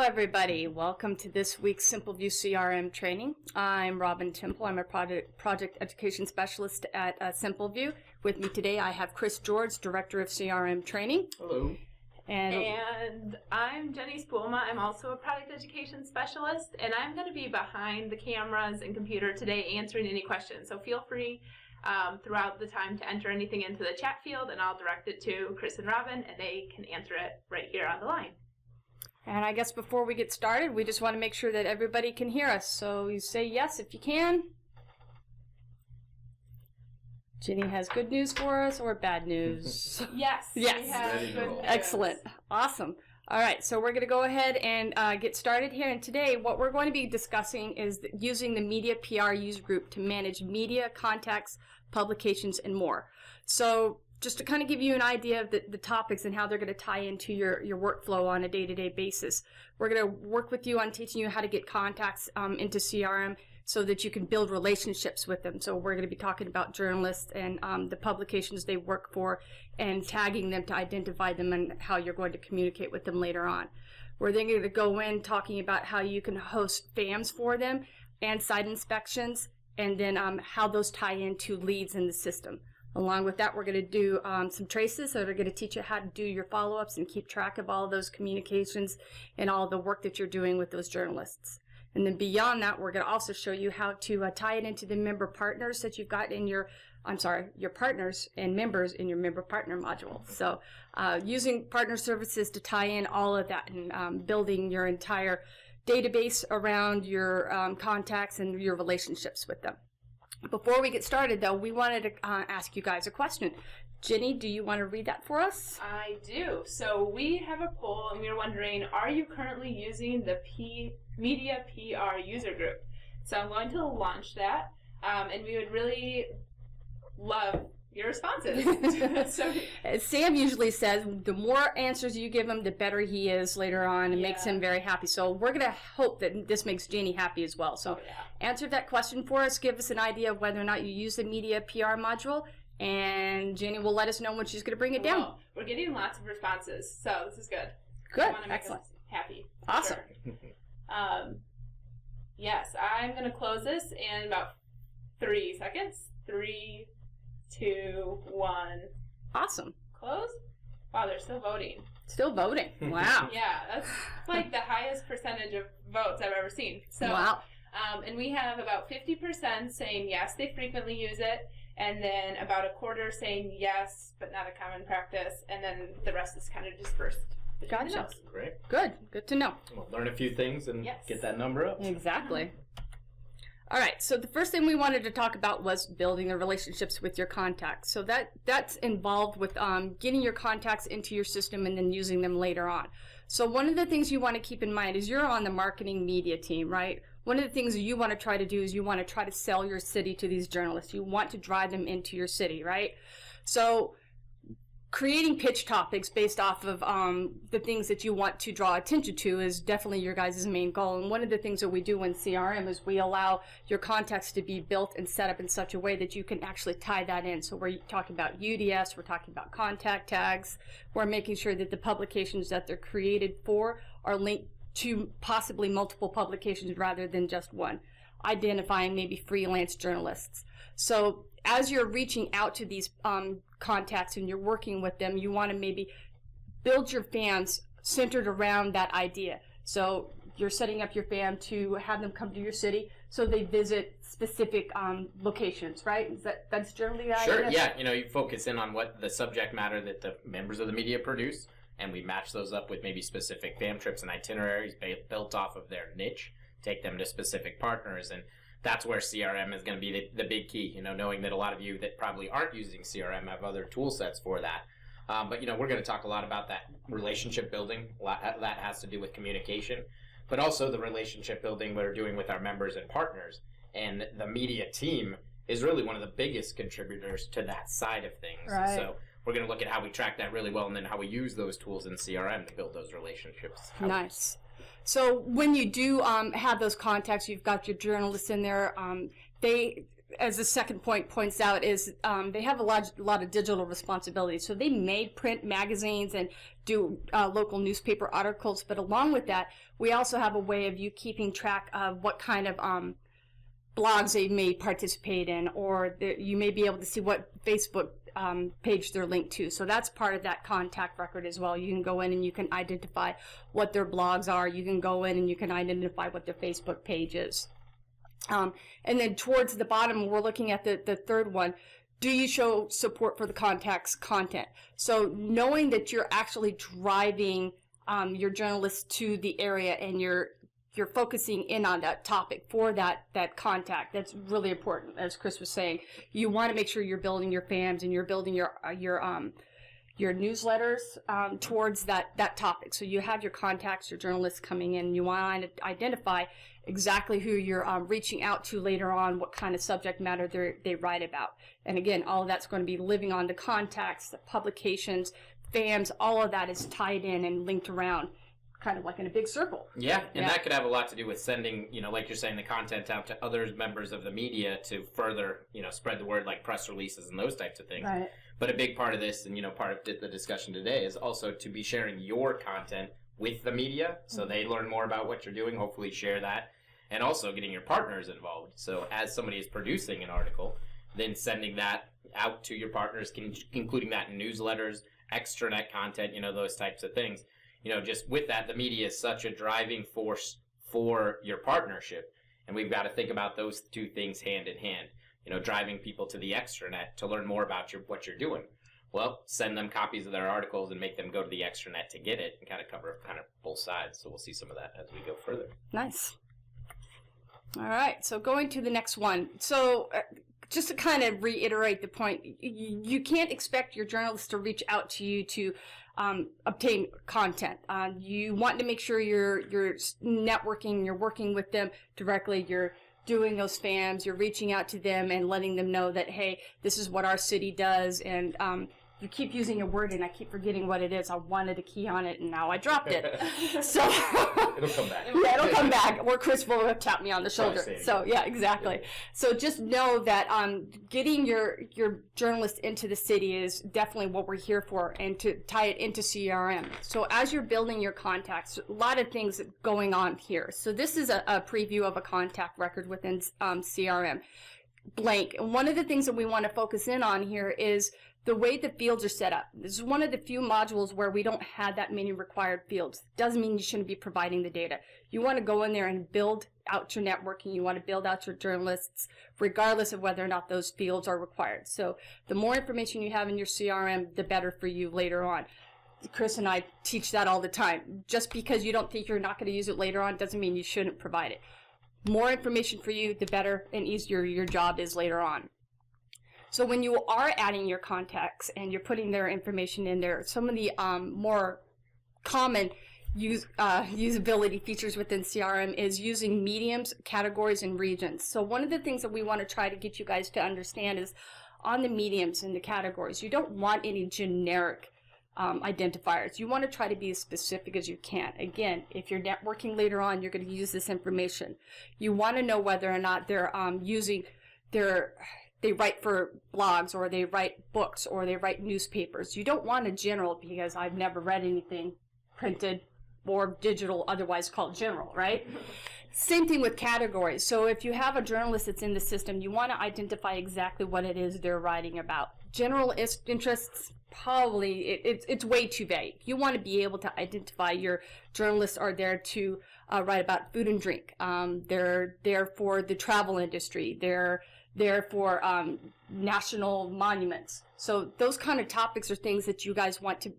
everybody. Welcome to this week's Simpleview CRM training. I'm Robin Temple. I'm a project education specialist at Simpleview. With me today, I have Chris George, Director of CRM Training. Hello. And I'm Jenny Spoolma. I'm also a product education specialist, and I'm going to be behind the cameras and computer today answering any questions. So feel free throughout the time to enter anything into the chat field, and I'll direct it to Chris and Robin, and they can answer it right here on the line. And I guess before we get started, we just want to make sure that everybody can hear us. So you say yes if you can. Jenny has good news for us or bad news? Yes. Yes. We have good news. Excellent. Awesome. All right, so we're going to go ahead and get started here. And today, what we're going to be discussing is using the Media PR User Group to manage media, contacts, publications, and more. So just to kind of give you an idea of the topics and how they're going to tie into your workflow on a day-to-day basis. We're going to work with you on teaching you how to get contacts into CRM so that you can build relationships with them. So we're going to be talking about journalists and the publications they work for and tagging them to identify them and how you're going to communicate with them later on. We're then going to go in talking about how you can host FAMs for them and site inspections, and then how those tie into leads in the system. Along with that, we're going to do some traces that are going to teach you how to do your follow-ups and keep track of all of those communications and all the work that you're doing with those journalists. And then beyond that, we're going to also show you how to tie it into the member partners that you've got in your partners and members in your member partner module. So using partner services to tie in all of that and building your entire database around your contacts and your relationships with them. Before we get started, though, we wanted to ask you guys a question. Jenny, do you want to read that for us? I do. So we have a poll, and we are wondering, are you currently using the Media PR User Group? So I'm going to launch that, and we would really love your responses. So, Sam usually says the more answers you give him, the better he is later on, and makes him very happy. So we're going to hope that this makes Jenny happy as well. So answer that question for us. Give us an idea of whether or not you use the Media PR module, and Jenny will let us know when she's going to bring it down. Well, we're getting lots of responses, so this is good. Good. I want to make Excellent. us happy. Awesome. Sure. Yes, I'm going to close this in about 3 seconds. 3, 2, 1. Awesome. Close. Wow, they're still voting. Still voting. Wow. Yeah, that's like the highest percentage of votes I've ever seen. So, wow. And we have about 50% saying yes, they frequently use it, and then about a quarter saying yes, but not a common practice, and then the rest is kind of dispersed. Gotcha. Great. Good. Good to know. We'll learn a few things and get that number up. Exactly. All right, so the first thing we wanted to talk about was building the relationships with your contacts. So that's involved with getting your contacts into your system and then using them later on. So one of the things you want to keep in mind is you're on the marketing media team, right? One of the things that you want to try to do is you want to try to sell your city to these journalists. You want to drive them into your city, right? So creating pitch topics based off of the things that you want to draw attention to is definitely your guys' main goal. And one of the things that we do in CRM is we allow your contacts to be built and set up in such a way that you can actually tie that in. So we're talking about UDS, we're talking about contact tags, we're making sure that the publications that they're created for are linked to possibly multiple publications rather than just one. Identifying maybe freelance journalists. So as you're reaching out to these contacts and you're working with them, you want to maybe build your fans centered around that idea. So you're setting up your fan to have them come to your city so they visit specific locations, right? That's generally the idea? Sure, yeah. You focus in on what the subject matter that the members of the media produce, and we match those up with maybe specific fam trips and itineraries built off of their niche, take them to specific partners, and that's where CRM is going to be the big key, knowing that a lot of you that probably aren't using CRM have other tool sets for that. But, we're going to talk a lot about that relationship building. That has to do with communication, but also the relationship building we're doing with our members and partners. And the media team is really one of the biggest contributors to that side of things. Right. So we're going to look at how we track that really well and then how we use those tools in CRM to build those relationships. Nice. So when you do have those contacts, you've got your journalists in there, as the second point points out, is they have a lot of digital responsibilities. So they may print magazines and do local newspaper articles, but along with that, we also have a way of you keeping track of what kind of blogs they may participate in, or you may be able to see what Facebook page they're linked to. So that's part of that contact record as well. You can go in and you can identify what their blogs are. You can go in and you can identify what their Facebook page is. And then towards the bottom, we're looking at the third one. Do you show support for the contact's content? So knowing that you're actually driving your journalists to the area and you're focusing in on that topic for that contact, that's really important. As Chris was saying, you want to make sure you're building your FAMs and you're building your newsletters towards that topic. So you have your contacts, your journalists coming in. You want to identify exactly who you're reaching out to later on, what kind of subject matter they write about. And again, all of that's going to be living on the contacts, the publications, FAMs, all of that is tied in and linked around, kind of like in a big circle. Yeah, and that could have a lot to do with sending, like you're saying, the content out to other members of the media to further, spread the word, like press releases and those types of things. Right. But a big part of this, and part of the discussion today, is also to be sharing your content with the media, so they learn more about what you're doing, hopefully share that, and also getting your partners involved. So as somebody is producing an article, then sending that out to your partners, including that in newsletters, extranet content, those types of things. Just with that, the media is such a driving force for your partnership, and we've got to think about those two things hand in hand. Driving people to the extranet to learn more about what you're doing. Well, send them copies of their articles and make them go to the extranet to get it, and kind of cover both sides. So we'll see some of that as we go further. Nice. All right, so going to the next one. So just to kind of reiterate the point, you can't expect your journalists to reach out to you to obtain content. You want to make sure you're networking, you're working with them directly, you're doing those FAMs, you're reaching out to them and letting them know that, hey, this is what our city does, and you keep using a word and I keep forgetting what it is. I wanted to key on it and now I dropped it. So it'll come back. Yeah, it'll come back. Or Chris will tap me on the shoulder. So yeah, exactly. Yeah. So just know that getting your journalists into the city is definitely what we're here for, and to tie it into CRM. So as you're building your contacts, a lot of things going on here. So this is a preview of a contact record within CRM. Blank. And one of the things that we want to focus in on here is the way the fields are set up. This is one of the few modules where we don't have that many required fields. Doesn't mean you shouldn't be providing the data. You want to go in there and build out your networking. You want to build out your journalists, regardless of whether or not those fields are required. So the more information you have in your CRM, the better for you later on. Chris and I teach that all the time. Just because you don't think you're not going to use it later on doesn't mean you shouldn't provide it. More information for you, the better and easier your job is later on. So when you are adding your contacts and you're putting their information in there, some of the more common usability features within CRM is using mediums, categories, and regions. So one of the things that we want to try to get you guys to understand is on the mediums and the categories, you don't want any generic identifiers. You want to try to be as specific as you can. Again, if you're networking later on, you're going to use this information. You want to know whether or not they're they write for blogs, or they write books, or they write newspapers. You don't want a general, because I've never read anything printed or digital otherwise called general, right? Same thing with categories. So if you have a journalist that's in the system, you want to identify exactly what it is they're writing about. General interests, probably, it's way too vague. You want to be able to identify your journalists are there to write about food and drink. They're there for the travel industry. They're there for national monuments. So those kind of topics are things that you guys want to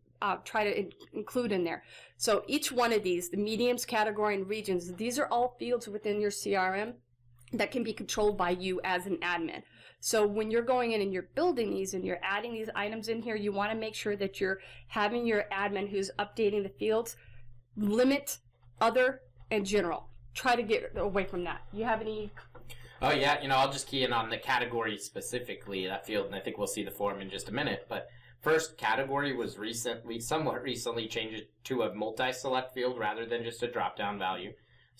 try to include in there. So each one of these, the mediums, category, and regions, these are all fields within your CRM that can be controlled by you as an admin. So when you're going in and you're building these and you're adding these items in here, you want to make sure that you're having your admin who's updating the fields limit other and general. Try to get away from that. You have any? Oh yeah, I'll just key in on the category specifically, that field, and I think we'll see the form in just a minute. But first, category was somewhat recently changed to a multi-select field rather than just a drop-down value.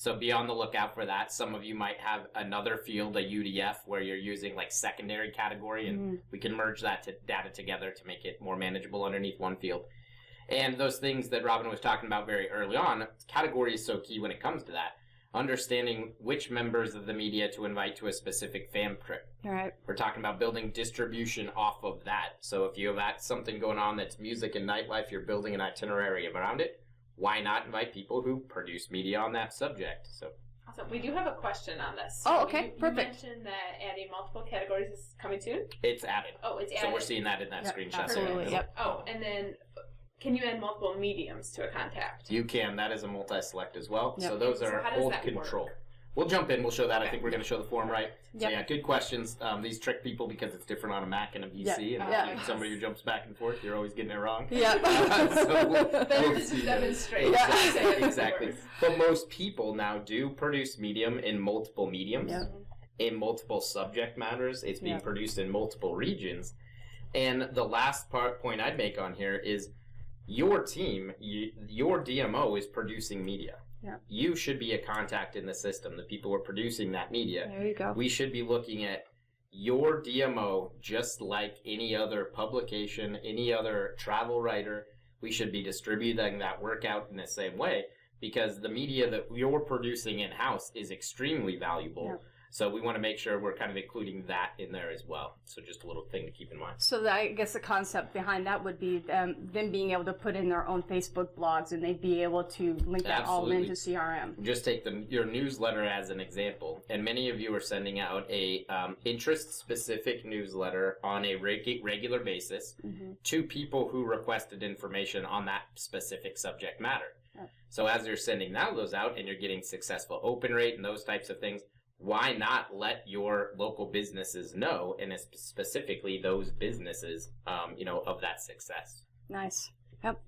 So be on the lookout for that. Some of you might have another field, a UDF, where you're using like secondary category, and we can merge that data together to make it more manageable underneath one field. And those things that Robin was talking about very early on, category is so key when it comes to that. Understanding which members of the media to invite to a specific fam trip. All right. We're talking about building distribution off of that. So if you have something going on that's music and nightlife, you're building an itinerary around it. Why not invite people who produce media on that subject? So awesome. We do have a question on this. Oh, okay. Perfect. You mentioned that adding multiple categories is coming soon? It's added. Oh, it's added. So we're seeing that in that screenshot. Absolutely. Yep. Oh, and then can you add multiple mediums to a contact? You can. That is a multi-select as well. Yep. So those So are how does old that control. work? We'll jump in. We'll show that. I think we're going to show the form right. So Yep. yeah, good questions. These trick people because it's different on a Mac and a PC. Yep. And Yeah. somebody who jumps back and forth, you're always getting it wrong. Yeah. So we'll Better to see just those. demonstrate. Exactly. Exactly. But most people now do produce medium in multiple mediums, Yep. in multiple subject matters. It's being Yep. produced in multiple regions. And the last point I'd make on here is your team, your DMO is producing media. Yeah. You should be a contact in the system. The people who are producing that media. There you go. We should be looking at your DMO just like any other publication, any other travel writer. We should be distributing that work out in the same way because the media that you're producing in-house is extremely valuable. Yeah. So we want to make sure we're kind of including that in there as well. So just a little thing to keep in mind. So I guess the concept behind that would be them being able to put in their own Facebook blogs, and they'd be able to link that all Absolutely. into CRM. Just take your newsletter as an example, and many of you are sending out a interest-specific newsletter on a regular basis to people who requested information on that specific subject matter. Yeah. So as you're sending those out and you're getting successful open rate and those types of things, why not let your local businesses know, and specifically those businesses, of that success? Nice. Yep.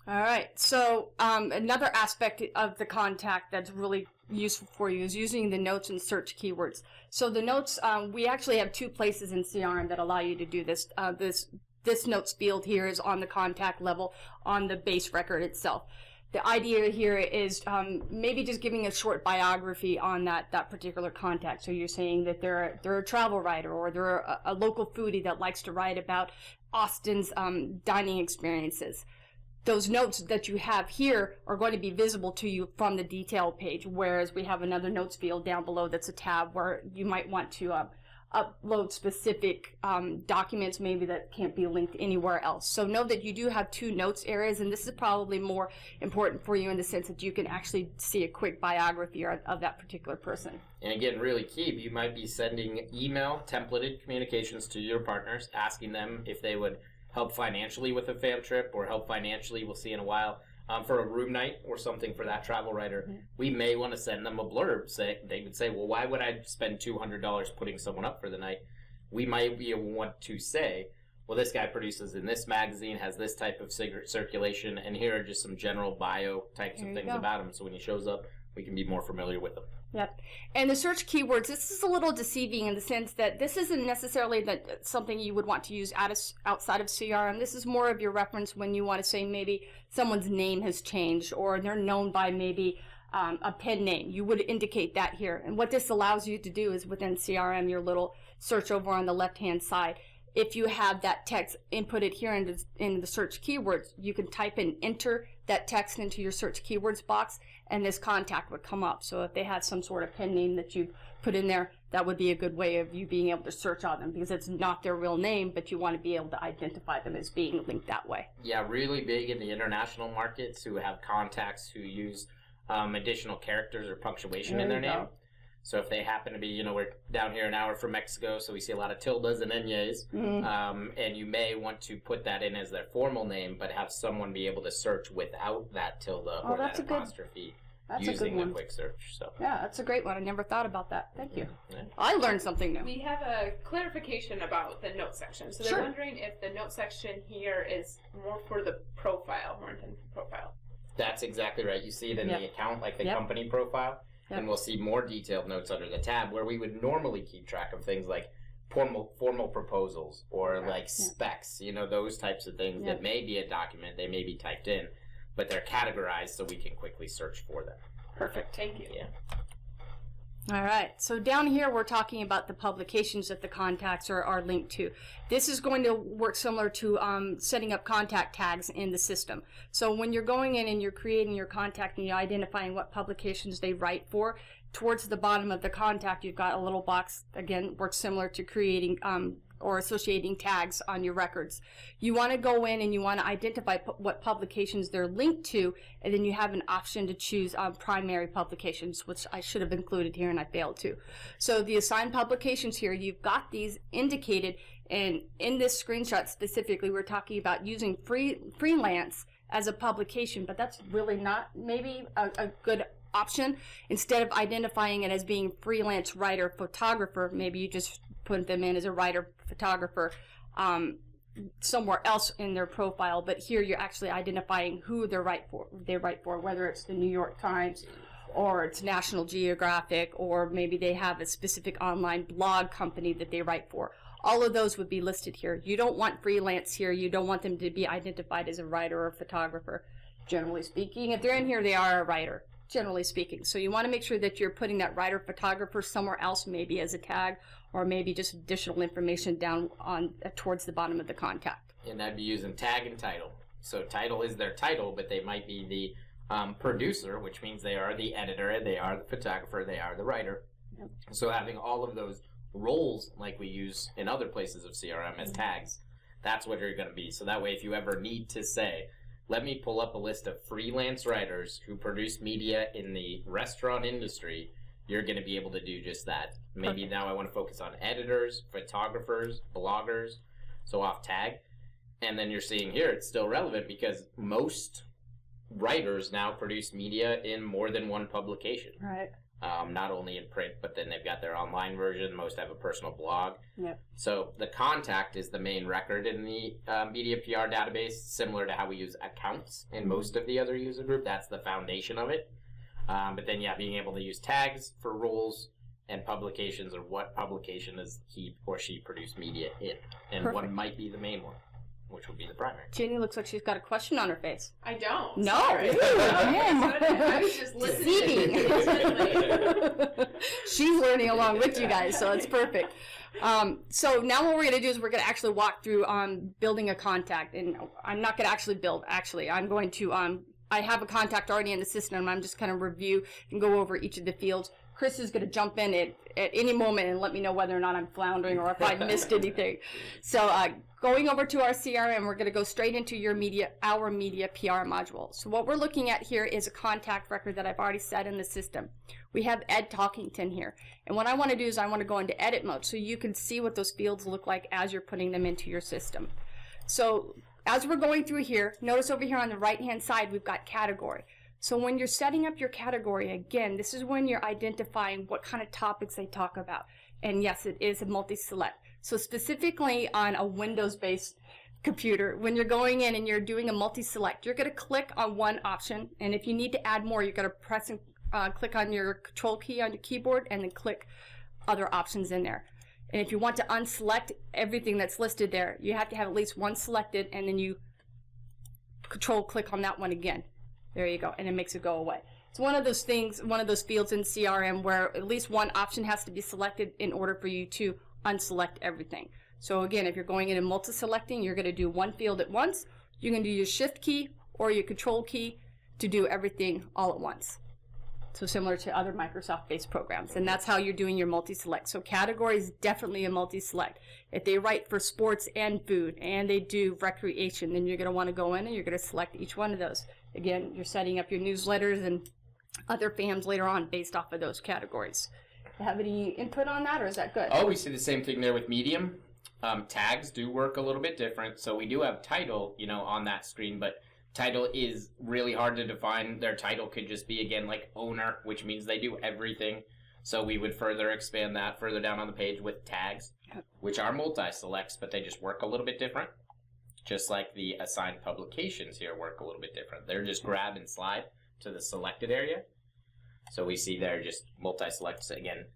All right. So another aspect of the contact that's really useful for you is using the notes and search keywords. So the notes, we actually have two places in CRM that allow you to do this. This notes field here is on the contact level on the base record itself. The idea here is maybe just giving a short biography on that particular contact. So you're saying that they're a travel writer, or they're a local foodie that likes to write about Austin's dining experiences. Those notes that you have here are going to be visible to you from the detail page, whereas we have another notes field down below that's a tab where you might want to upload specific documents maybe that can't be linked anywhere else. So know that you do have two notes areas, and this is probably more important for you in the sense that you can actually see a quick biography of that particular person. And again, really key, you might be sending email templated communications to your partners, asking them if they would help financially with a fam trip or help financially, we'll see in a while, for a room night or something for that travel writer. We may want to send them a blurb. They would say, well, why would I spend $200 putting someone up for the night? We might want to say, well, this guy produces in this magazine, has this type of circulation, and here are just some general bio types of things about him. So when he shows up, we can be more familiar with him. Yep. And the search keywords, this is a little deceiving in the sense that this isn't necessarily something you would want to use outside of CRM. This is more of your reference when you want to say maybe someone's name has changed or they're known by maybe a pen name. You would indicate that here. And what this allows you to do is within CRM, your little search over on the left-hand side, if you have that text inputted here in the search keywords, you can type in, enter that text into your search keywords box, and this contact would come up. So if they have some sort of pen name that you've put in there, that would be a good way of you being able to search on them, because it's not their real name, but you want to be able to identify them as being linked that way. Yeah, really big in the international markets who have contacts who use additional characters or punctuation in their name. So if they happen to be, we're down here an hour from Mexico, so we see a lot of tildes and ñes, and you may want to put that in as their formal name, but have someone be able to search without that tilde or that apostrophe using a quick search. So yeah, that's a great one. I never thought about that. Thank you. Yeah. I learned something new. We have a clarification about the note section. So they're wondering if the note section here is more for the profile, more intended for profile. That's exactly right. You see it in the account, like the company profile. Yep. And we'll see more detailed notes under the tab where we would normally keep track of things like formal proposals or like specs, those types of things that may be a document, they may be typed in, but they're categorized so we can quickly search for them. Perfect. Thank you. Yeah. All right, so down here we're talking about the publications that the contacts are linked to. This is going to work similar to setting up contact tags in the system. So when you're going in and you're creating your contact and you're identifying what publications they write for, towards the bottom of the contact you've got a little box, again, works similar to creating or associating tags on your records. You want to go in and you want to identify what publications they're linked to, and then you have an option to choose primary publications, which I should have included here and I failed to. So the assigned publications here, you've got these indicated, and in this screenshot specifically, we're talking about using freelance as a publication, but that's really not maybe a good option. Instead of identifying it as being freelance writer photographer, maybe you just put them in as a writer photographer somewhere else in their profile, but here you're actually identifying who they write for, whether it's the New York Times or it's National Geographic, or maybe they have a specific online blog company that they write for. All of those would be listed here. You don't want freelance here. You don't want them to be identified as a writer or photographer, generally speaking. If they're in here, they are a writer, generally speaking. So you want to make sure that you're putting that writer photographer somewhere else, maybe as a tag, or maybe just additional information down on towards the bottom of the contact. And I'd be using tag and title. So title is their title, but they might be the producer, which means they are the editor, they are the photographer, they are the writer. Yep. So having all of those roles, like we use in other places of CRM as tags, that's what you're going to be. So that way, if you ever need to say, let me pull up a list of freelance writers who produce media in the restaurant industry, you're going to be able to do just that. Maybe Perfect. now I want to focus on editors, photographers, bloggers, so off tag. And then you're seeing here it's still relevant because most writers now produce media in more than one publication. Right. Not only in print, but then they've got their online version. Most have a personal blog. Yep. So the contact is the main record in the media PR database, similar to how we use accounts in most of the other user group. That's the foundation of it. But then, yeah, being able to use tags for roles and publications, or what publication does he or she produce media in, and Perfect. what might be the main one, which would be the primary. Jenny looks like she's got a question on her face. I don't. No. Sorry. Ooh, I was just listening. Deceiving. She's learning along with you guys, so it's perfect. So now what we're going to do is we're going to actually walk through building a contact. And I'm not going to actually build, actually. I'm going to, I have a contact already in the system, and I'm just going to review and go over each of the fields. Chris is going to jump in at any moment and let me know whether or not I'm floundering or if I missed anything. So going over to our CRM, we're going to go straight into our media PR module. So what we're looking at here is a contact record that I've already set in the system. We have Ed Talkington here. And what I want to do is I want to go into edit mode so you can see what those fields look like as you're putting them into your system. So as we're going through here, notice over here on the right-hand side, we've got category. So when you're setting up your category, again, this is when you're identifying what kind of topics they talk about. And yes, it is a multi-select. So specifically on a Windows-based computer, when you're going in and you're doing a multi-select, you're going to click on one option. And if you need to add more, you're going to press and click on your control key on your keyboard and then click other options in there. And if you want to unselect everything that's listed there, you have to have at least one selected, and then you control click on that one again. There you go, and it makes it go away. It's one of those things, one of those fields in CRM where at least one option has to be selected in order for you to unselect everything. So again, if you're going in and multi-selecting, you're going to do one field at once. You can do your shift key or your control key to do everything all at once. So similar to other Microsoft-based programs. And that's how you're doing your multi-select. So category is definitely a multi-select. If they write for sports and food and they do recreation, then you're going to want to go in and you're going to select each one of those. Again, you're setting up your newsletters and other FAMs later on based off of those categories. Have any input on that, or is that good? Oh, we see the same thing there with Medium. Tags do work a little bit different. So we do have title, on that screen, but title is really hard to define. Their title could just be, again, like owner, which means they do everything. So we would further expand that further down on the page with tags, which are multi-selects, but they just work a little bit different. Just like the assigned publications here work a little bit different. They're just grab and slide to the selected area. So we see they're just multi-selects again.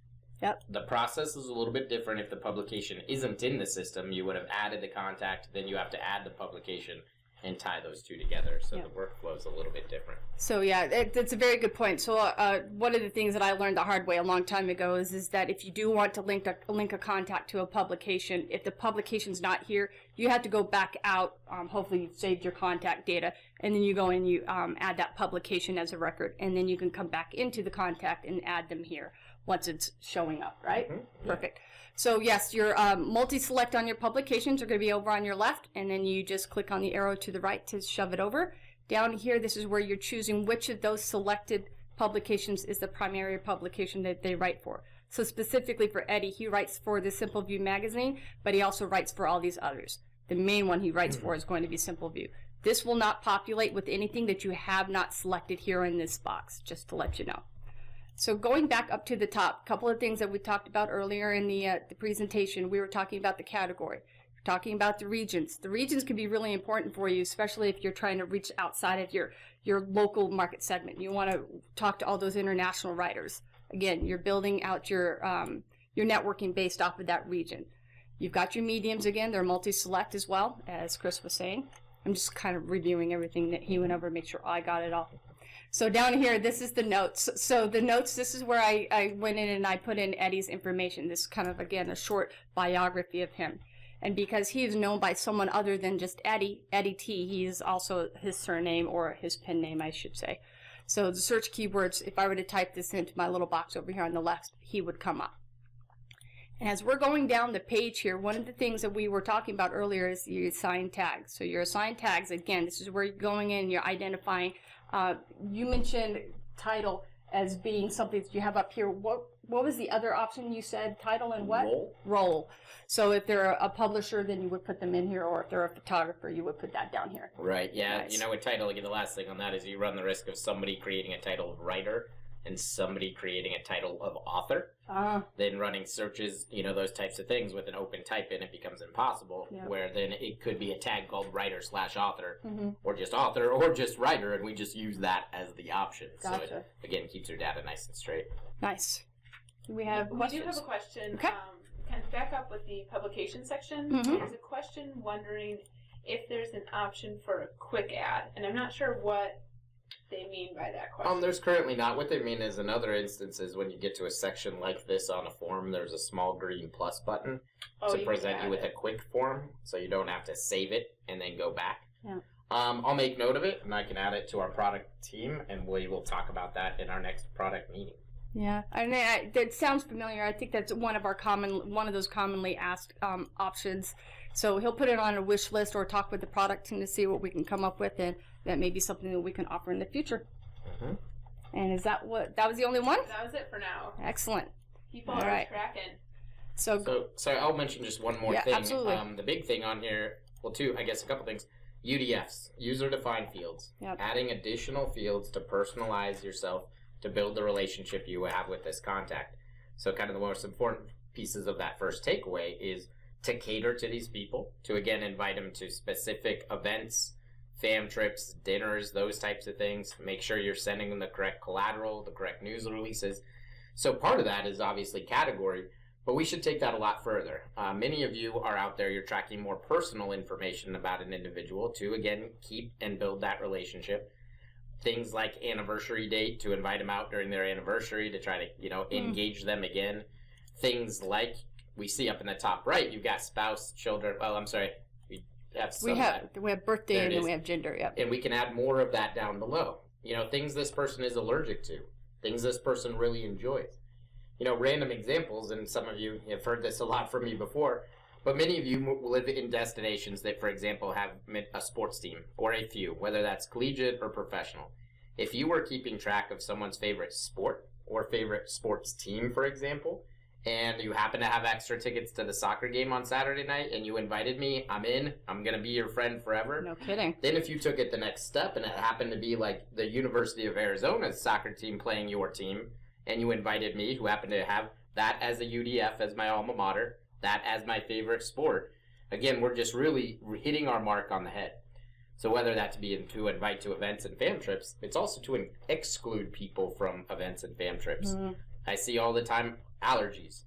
Yep. The process is a little bit different. If the publication isn't in the system, you would have added the contact, then you have to add the publication, and tie those two together. So the workflow is a little bit different. So yeah, that's a very good point. So one of the things that I learned the hard way a long time ago is that if you do want to link a contact to a publication, if the publication's not here, you have to go back out. Hopefully you've saved your contact data, and then you go and you add that publication as a record, and then you can come back into the contact and add them here once it's showing up, right? Mm-hmm. Perfect. So yes, your multi-select on your publications are going to be over on your left, and then you just click on the arrow to the right to shove it over. Down here, this is where you're choosing which of those selected publications is the primary publication that they write for. So specifically for Eddie, he writes for the Simpleview magazine, but he also writes for all these others. The main one he writes for is going to be Simpleview. This will not populate with anything that you have not selected here in this box, just to let you know. So going back up to the top, a couple of things that we talked about earlier in the presentation. We were talking about the category. We're talking about the regions. The regions can be really important for you, especially if you're trying to reach outside of your local market segment. You want to talk to all those international writers. Again, you're building out your networking based off of that region. You've got your mediums again. They're multi-select as well, as Chris was saying. I'm just kind of reviewing everything that he went over to make sure I got it all. So down here, this is the notes. So the notes, this is where I went in and I put in Eddie's information. This is kind of, again, a short biography of him. And because he is known by someone other than just Eddie T, he is also his surname, or his pen name, I should say. So the search keywords, if I were to type this into my little box over here on the left, he would come up. And as we're going down the page here, one of the things that we were talking about earlier is your assigned tags. So your assigned tags, again, this is where you're going in, you're identifying. You mentioned title as being something that you have up here. What was the other option you said? Title and what? Role. So if they're a publisher, then you would put them in here, or if they're a photographer, you would put that down here. Right, yeah. Nice. You know, with title, again, the last thing on that is you run the risk of somebody creating a title of writer and somebody creating a title of author. Then running searches, you know, those types of things with an open type in, it becomes impossible. Yep. Where then it could be a tag called writer/author, or just author, or just writer, and we just use that as the option. Gotcha. So it, again, keeps your data nice and straight. Nice. We have questions. We do have a question. Okay. Kind of back up with the publication section. There's a question wondering if there's an option for a quick add, and I'm not sure what they mean by that question. There's currently not. What they mean is in other instances, when you get to a section like this on a form, there's a small green plus button to present you with a quick form, so you don't have to save it and then go back. Yeah. I'll make note of it, and I can add it to our product team, and we will talk about that in our next product meeting. Yeah, and that sounds familiar. I think that's one of those commonly asked options. So he'll put it on a wish list or talk with the product team to see what we can come up with, and that may be something that we can offer in the future. And is that was the only one? That was it for now. Excellent. People are tracking. So I'll mention just one more thing. Absolutely. The big thing on here, well, a couple things. UDFs, user-defined fields. Yep. Adding additional fields to personalize yourself to build the relationship you have with this contact. So kind of the most important pieces of that first takeaway is to cater to these people, to again invite them to specific events, fam trips, dinners, those types of things. Make sure you're sending them the correct collateral, the correct news releases. So part of that is obviously category, but we should take that a lot further. Many of you are out there, you're tracking more personal information about an individual to, again, keep and build that relationship. Things like anniversary date, to invite them out during their anniversary to try to, engage them again. Things like we see up in the top right, you've got spouse, children. Well, I'm sorry. We have birthday and then we have gender, yep. And we can add more of that down below. Things this person is allergic to. Things this person really enjoys. Random examples, and some of you have heard this a lot from me before, but many of you live in destinations that, for example, have a sports team, or a few, whether that's collegiate or professional. If you were keeping track of someone's favorite sport, or favorite sports team, for example, and you happen to have extra tickets to the soccer game on Saturday night, and you invited me, I'm in, I'm going to be your friend forever. No kidding. Then if you took it the next step, and it happened to be like the University of Arizona's soccer team playing your team, and you invited me, who happened to have that as a UDF, as my alma mater, that as my favorite sport, again, we're just really hitting our mark on the head. So whether that to invite to events and fam trips, it's also to exclude people from events and fam trips. I see all the time allergies.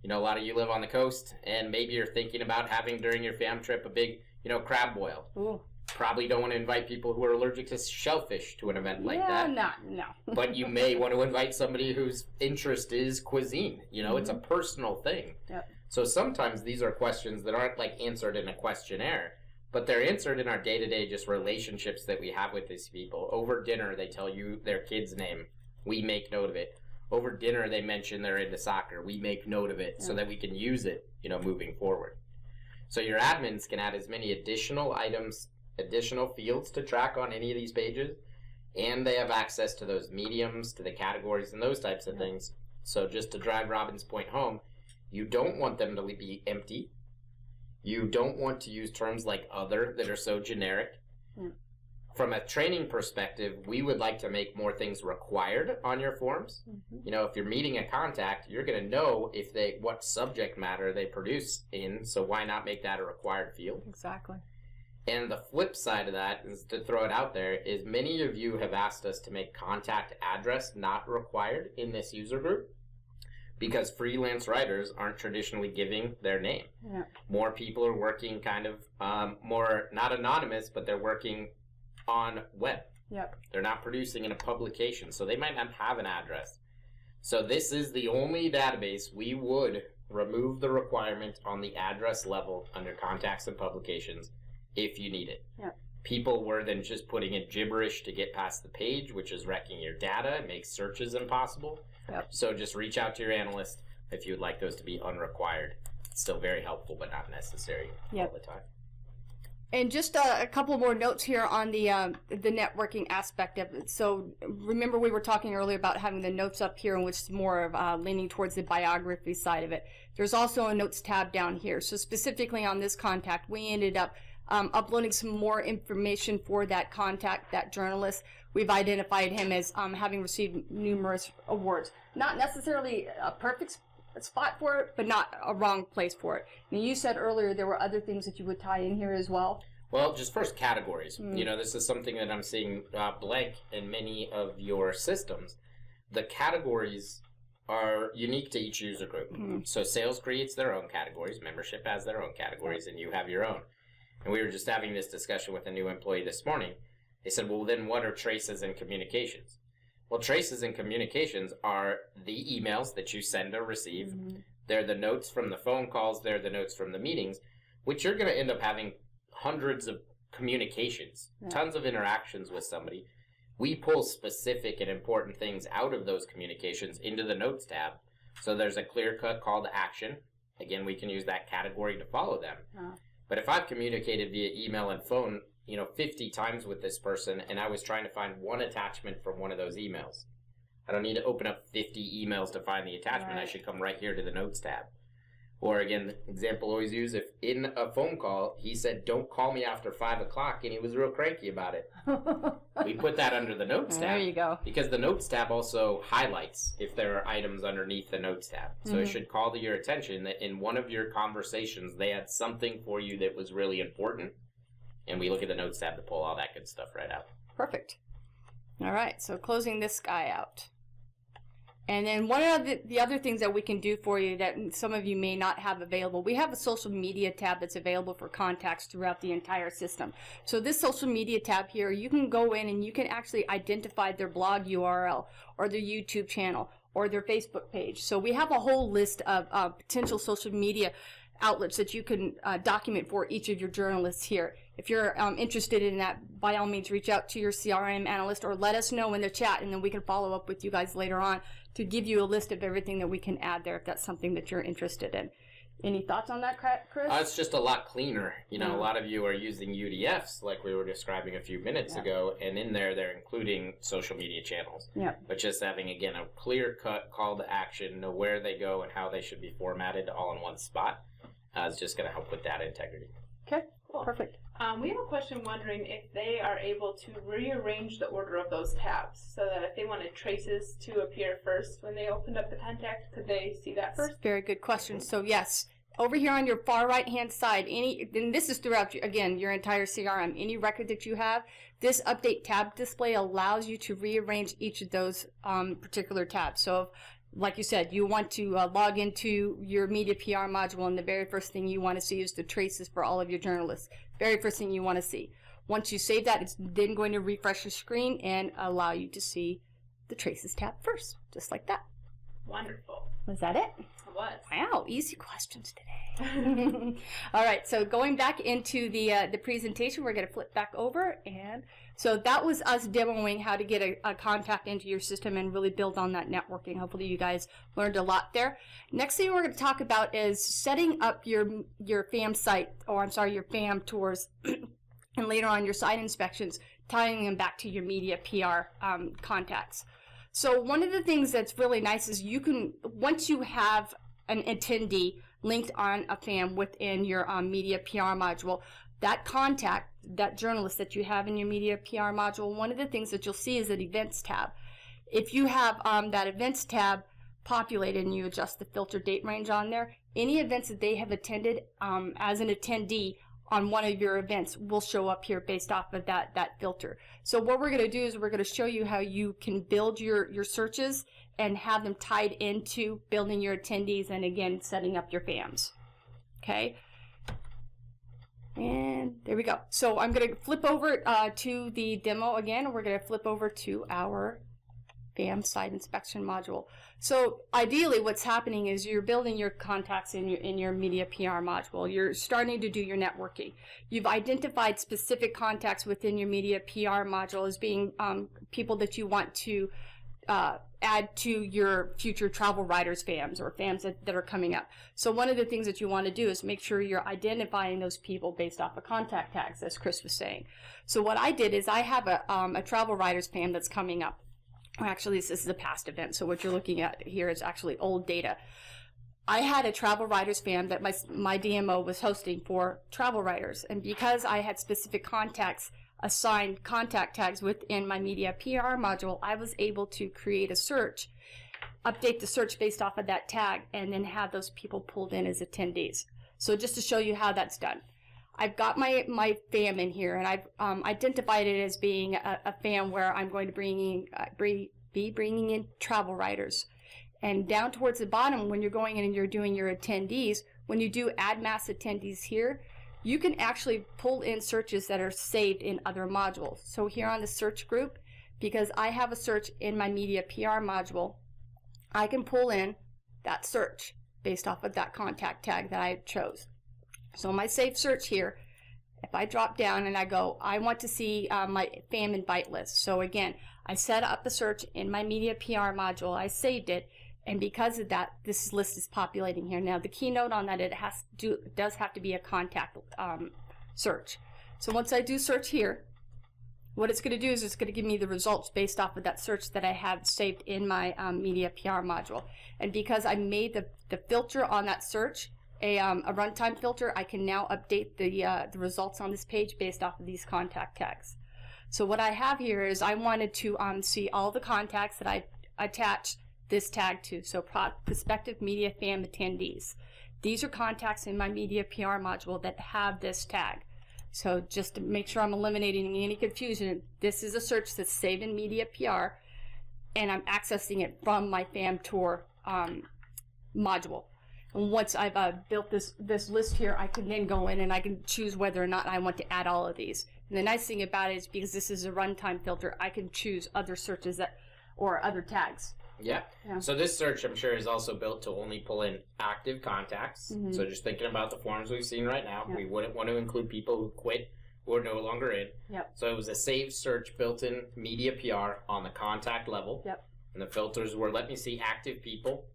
A lot of you live on the coast, and maybe you're thinking about having during your fam trip a big, crab boil. Ooh. probably don't want to invite people who are allergic to shellfish to an event like that. No. But you may want to invite somebody whose interest is cuisine. You know, it's a personal thing. Yep. So sometimes these are questions that aren't like answered in a questionnaire, but they're answered in our day-to-day just relationships that we have with these people. Over dinner, they tell you their kid's name. We make note of it. Over dinner, they mention they're into soccer. We make note of it so that we can use it, you know, moving forward. So your admins can add as many additional items, additional fields to track on any of these pages, and they have access to those mediums, to the categories, and those types of things. So just to drive Robin's point home, you don't want them to be empty. You don't want to use terms like other that are so generic. From a training perspective, we would like to make more things required on your forms. You know, if you're meeting a contact, you're going to know what subject matter they produce in, so why not make that a required field? Exactly. And the flip side of that, is to throw it out there, is many of you have asked us to make contact address not required in this user group because freelance writers aren't traditionally giving their name. Yeah. More people are working kind of more, not anonymous, but they're working on web. Yep. They're not producing in a publication, so they might not have an address. So this is the only database we would remove the requirement on the address level under contacts and publications if you need it. Yep. People were then just putting in gibberish to get past the page, which is wrecking your data. It makes searches impossible. Yep. So just reach out to your analyst if you would like those to be unrequired. It's still very helpful, but not necessary all the time. And just a couple more notes here on the networking aspect of it. So remember we were talking earlier about having the notes up here, and which is more of leaning towards the biography side of it. There's also a notes tab down here. So specifically on this contact, we ended up uploading some more information for that contact, that journalist. We've identified him as having received numerous awards. Not necessarily a perfect spot for it, but not a wrong place for it. And you said earlier there were other things that you would tie in here as well. Well, just first categories. You know, this is something that I'm seeing blank in many of your systems. The categories are unique to each user group. So sales creates their own categories, membership has their own categories, and you have your own. And we were just having this discussion with a new employee this morning. They said, well, then what are traces and communications? Well, traces and communications are the emails that you send or receive. They're the notes from the phone calls. They're the notes from the meetings, which you're going to end up having hundreds of communications, tons of interactions with somebody. We pull specific and important things out of those communications into the notes tab. So there's a clear-cut call to action. Again, we can use that category to follow them. But if I've communicated via email and phone, 50 times with this person, and I was trying to find one attachment from one of those emails, I don't need to open up 50 emails to find the attachment. I should come right here to the Notes tab. Or again, the example I always use, if in a phone call, he said, don't call me after 5 o'clock, and he was real cranky about it. We put that under the Notes tab. There you go. Because the Notes tab also highlights if there are items underneath the Notes tab. So it should call to your attention that in one of your conversations, they had something for you that was really important. And we look at the Notes tab to pull all that good stuff right out. Perfect. All right, so closing this guy out. And then one of the other things that we can do for you that some of you may not have available, we have a social media tab that's available for contacts throughout the entire system. So this social media tab here, you can go in and you can actually identify their blog URL or their YouTube channel or their Facebook page. So we have a whole list of potential social media outlets that you can document for each of your journalists here. If you're interested in that, by all means, reach out to your CRM analyst or let us know in the chat, and then we can follow up with you guys later on to give you a list of everything that we can add there if that's something that you're interested in. Any thoughts on that, Chris? It's just a lot cleaner. A lot of you are using UDFs like we were describing a few minutes ago, and in there they're including social media channels. But just having, again, a clear-cut call to action, know where they go and how they should be formatted all in one spot is just going to help with data integrity. Okay, cool. Perfect. We have a question wondering if they are able to rearrange the order of those tabs so that if they wanted traces to appear first when they opened up the contact, could they see that first? Very good question. So yes, over here on your far right hand side, and this is throughout, again, your entire CRM, any record that you have, this update tab display allows you to rearrange each of those particular tabs. So like you said, you want to log into your media PR module, and the very first thing you want to see is the traces for all of your journalists. Very first thing you want to see. Once you save that, it's then going to refresh your screen and allow you to see the traces tab first, just like that. Wonderful. Was that it? It was. Wow, easy questions today. All right, so going back into the presentation, we're going to flip back over. And so that was us demoing how to get a contact into your system and really build on that networking. Hopefully you guys learned a lot there. Next thing we're going to talk about is setting up your FAM site, or I'm sorry, your FAM tours, and later on your site inspections, tying them back to your media PR contacts. So one of the things that's really nice is you can, once you have an attendee linked on a FAM within your media PR module, that contact, that journalist that you have in your media PR module, one of the things that you'll see is an events tab. If you have that events tab populated and you adjust the filter date range on there, any events that they have attended as an attendee on one of your events will show up here based off of that filter. So what we're going to do is we're going to show you how you can build your searches and have them tied into building your attendees and, again, setting up your FAMs. Okay? And there we go. So I'm going to flip over to the demo again. We're going to flip over to our FAM site inspection module. So ideally what's happening is you're building your contacts in your media PR module. You're starting to do your networking. You've identified specific contacts within your media PR module as being people that you want to add to your future travel writers FAMs or FAMs that are coming up. So one of the things that you want to do is make sure you're identifying those people based off of contact tags, as Chris was saying. So what I did is I have a travel writers FAM that's coming up. Actually, this is a past event, so what you're looking at here is actually old data. I had a travel writers FAM that my DMO was hosting for travel writers, and because I had specific contacts assigned contact tags within my media PR module, I was able to create a search, update the search based off of that tag, and then have those people pulled in as attendees. So just to show you how that's done. I've got my FAM in here, and I've identified it as being a FAM where I'm going to be bringing in travel writers. And down towards the bottom, when you're going in and you're doing your attendees, when you do add mass attendees here, you can actually pull in searches that are saved in other modules. So here on the search group, because I have a search in my media PR module, I can pull in that search based off of that contact tag that I chose. So my saved search here, if I drop down and I go, I want to see my FAM invite list. So again, I set up the search in my media PR module, I saved it, and because of that, this list is populating here. Now the keynote on that, it does have to be a contact search. So once I do search here, what it's going to do is it's going to give me the results based off of that search that I have saved in my media PR module. And because I made the filter on that search, a runtime filter, I can now update the results on this page based off of these contact tags. So what I have here is I wanted to see all the contacts that I attached this tag to. So prospective media FAM attendees. These are contacts in my media PR module that have this tag. So just to make sure I'm eliminating any confusion, this is a search that's saved in media PR, and I'm accessing it from my FAM tour module. And once I've built this list here, I can then go in and I can choose whether or not I want to add all of these. And the nice thing about it is because this is a runtime filter, I can choose other searches or other tags. Yeah. So this search, I'm sure, is also built to only pull in active contacts. Mm-hmm. So just thinking about the forms we've seen right now, we wouldn't want to include people who quit who are no longer in. Yep. So it was a saved search built in media PR on the contact level. Yep. And the filters were let me see active people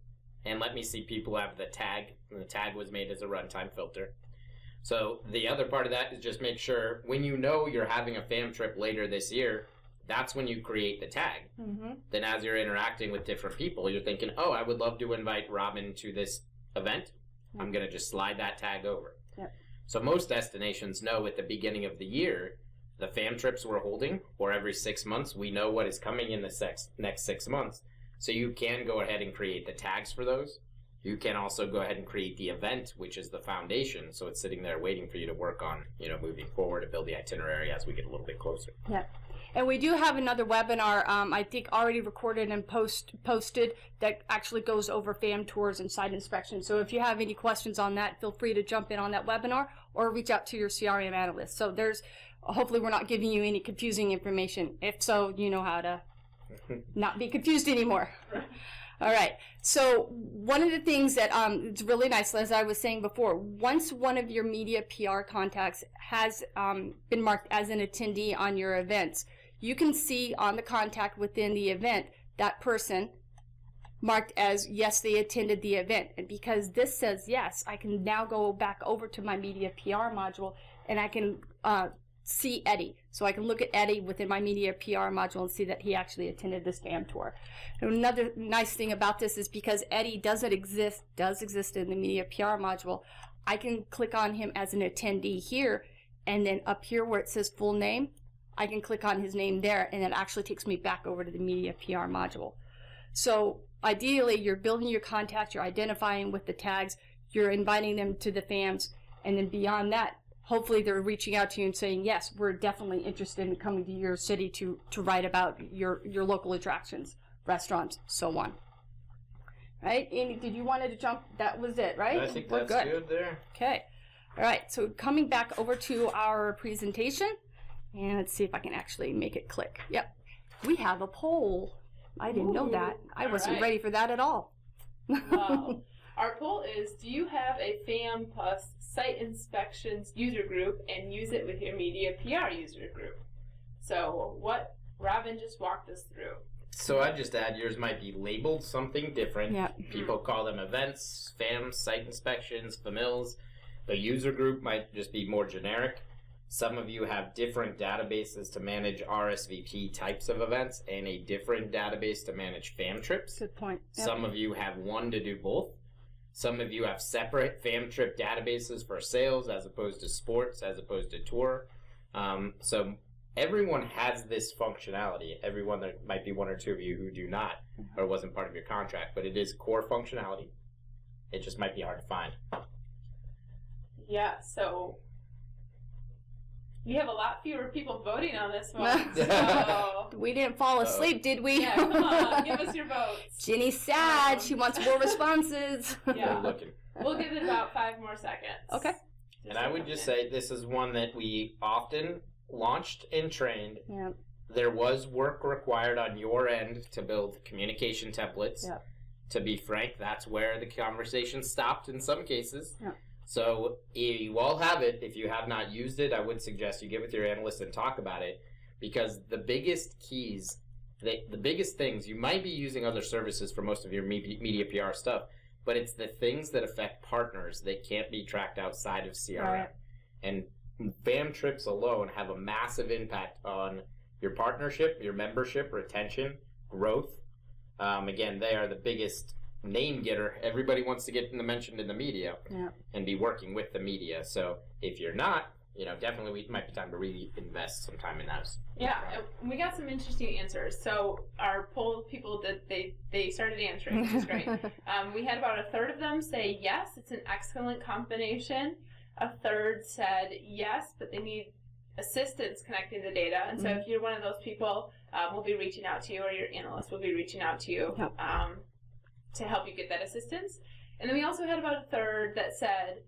and let me see people who have the tag. And the tag was made as a runtime filter. So the other part of that is just make sure when you know you're having a FAM trip later this year, that's when you create the tag. Mm-hmm. Then as you're interacting with different people, you're thinking, oh, I would love to invite Robin to this event. Mm-hmm. I'm going to just slide that tag over. Yep. So most destinations know at the beginning of the year, the FAM trips we're holding, or every 6 months, we know what is coming in the next 6 months. So you can go ahead and create the tags for those. You can also go ahead and create the event, which is the foundation. So it's sitting there waiting for you to work on, moving forward to build the itinerary as we get a little bit closer. Yeah. And we do have another webinar, I think already recorded and posted, that actually goes over FAM tours and site inspections. So if you have any questions on that, feel free to jump in on that webinar or reach out to your CRM analyst. So hopefully we're not giving you any confusing information. If so, you know how to not be confused anymore. All right. So one of the things that it's really nice, as I was saying before, once one of your media PR contacts has been marked as an attendee on your events, you can see on the contact within the event that person marked as yes, they attended the event. And because this says yes, I can now go back over to my media PR module and I can see Eddie. So I can look at Eddie within my media PR module and see that he actually attended this FAM tour. And another nice thing about this is because Eddie does exist in the media PR module, I can click on him as an attendee here, and then up here where it says full name, I can click on his name there, and it actually takes me back over to the media PR module. So ideally, you're building your contacts, you're identifying with the tags, you're inviting them to the FAMs, and then beyond that, hopefully they're reaching out to you and saying, yes, we're definitely interested in coming to your city to write about your local attractions, restaurants, so on. Right? Amy, did you want to jump? That was it, right? I think that's good there. Okay. All right. So coming back over to our presentation, and let's see if I can actually make it click. Yep. We have a poll. I didn't know that. I wasn't ready for that at all. Wow. Our poll is, do you have a FAM plus site inspections user group and use it with your media PR user group? So what Robin just walked us through. So I'd just add, yours might be labeled something different. Yep. People call them events, FAM, site inspections, FAMILs. The user group might just be more generic. Some of you have different databases to manage RSVP types of events and a different database to manage FAM trips. Good point. Yep. Some of you have one to do both. Some of you have separate FAM trip databases for sales as opposed to sports, as opposed to tour. So everyone has this functionality. Everyone, there might be one or two of you who do not or wasn't part of your contract, but it is core functionality. It just might be hard to find. Yeah, so we have a lot fewer people voting on this one. So. We didn't fall asleep, did we? Yeah, come on, give us your votes. Ginny's sad. She wants more responses. Yeah. Looking. We'll give it about 5 more seconds. Okay. And I would just say this is one that we often launched and trained. Yeah. There was work required on your end to build communication templates. Yeah. To be frank, that's where the conversation stopped in some cases. Yeah. So you all have it. If you have not used it, I would suggest you get with your analyst and talk about it, because the biggest keys, the biggest things, you might be using other services for most of your media PR stuff, but it's the things that affect partners that can't be tracked outside of CRM. Right. And FAM trips alone have a massive impact on your partnership, your membership, retention, growth. Again, they are the biggest name getter. Everybody wants to get mentioned in the media and be working with the media. So if you're not, definitely it might be time to really invest some time in those. Yeah, we got some interesting answers. So our poll people they started answering, which is great. We had about a third of them say yes, it's an excellent combination. A third said yes, but they need assistance connecting the data. And so if you're one of those people, we'll be reaching out to you, or your analyst will be reaching out to you to help you get that assistance. And then we also had about a third that said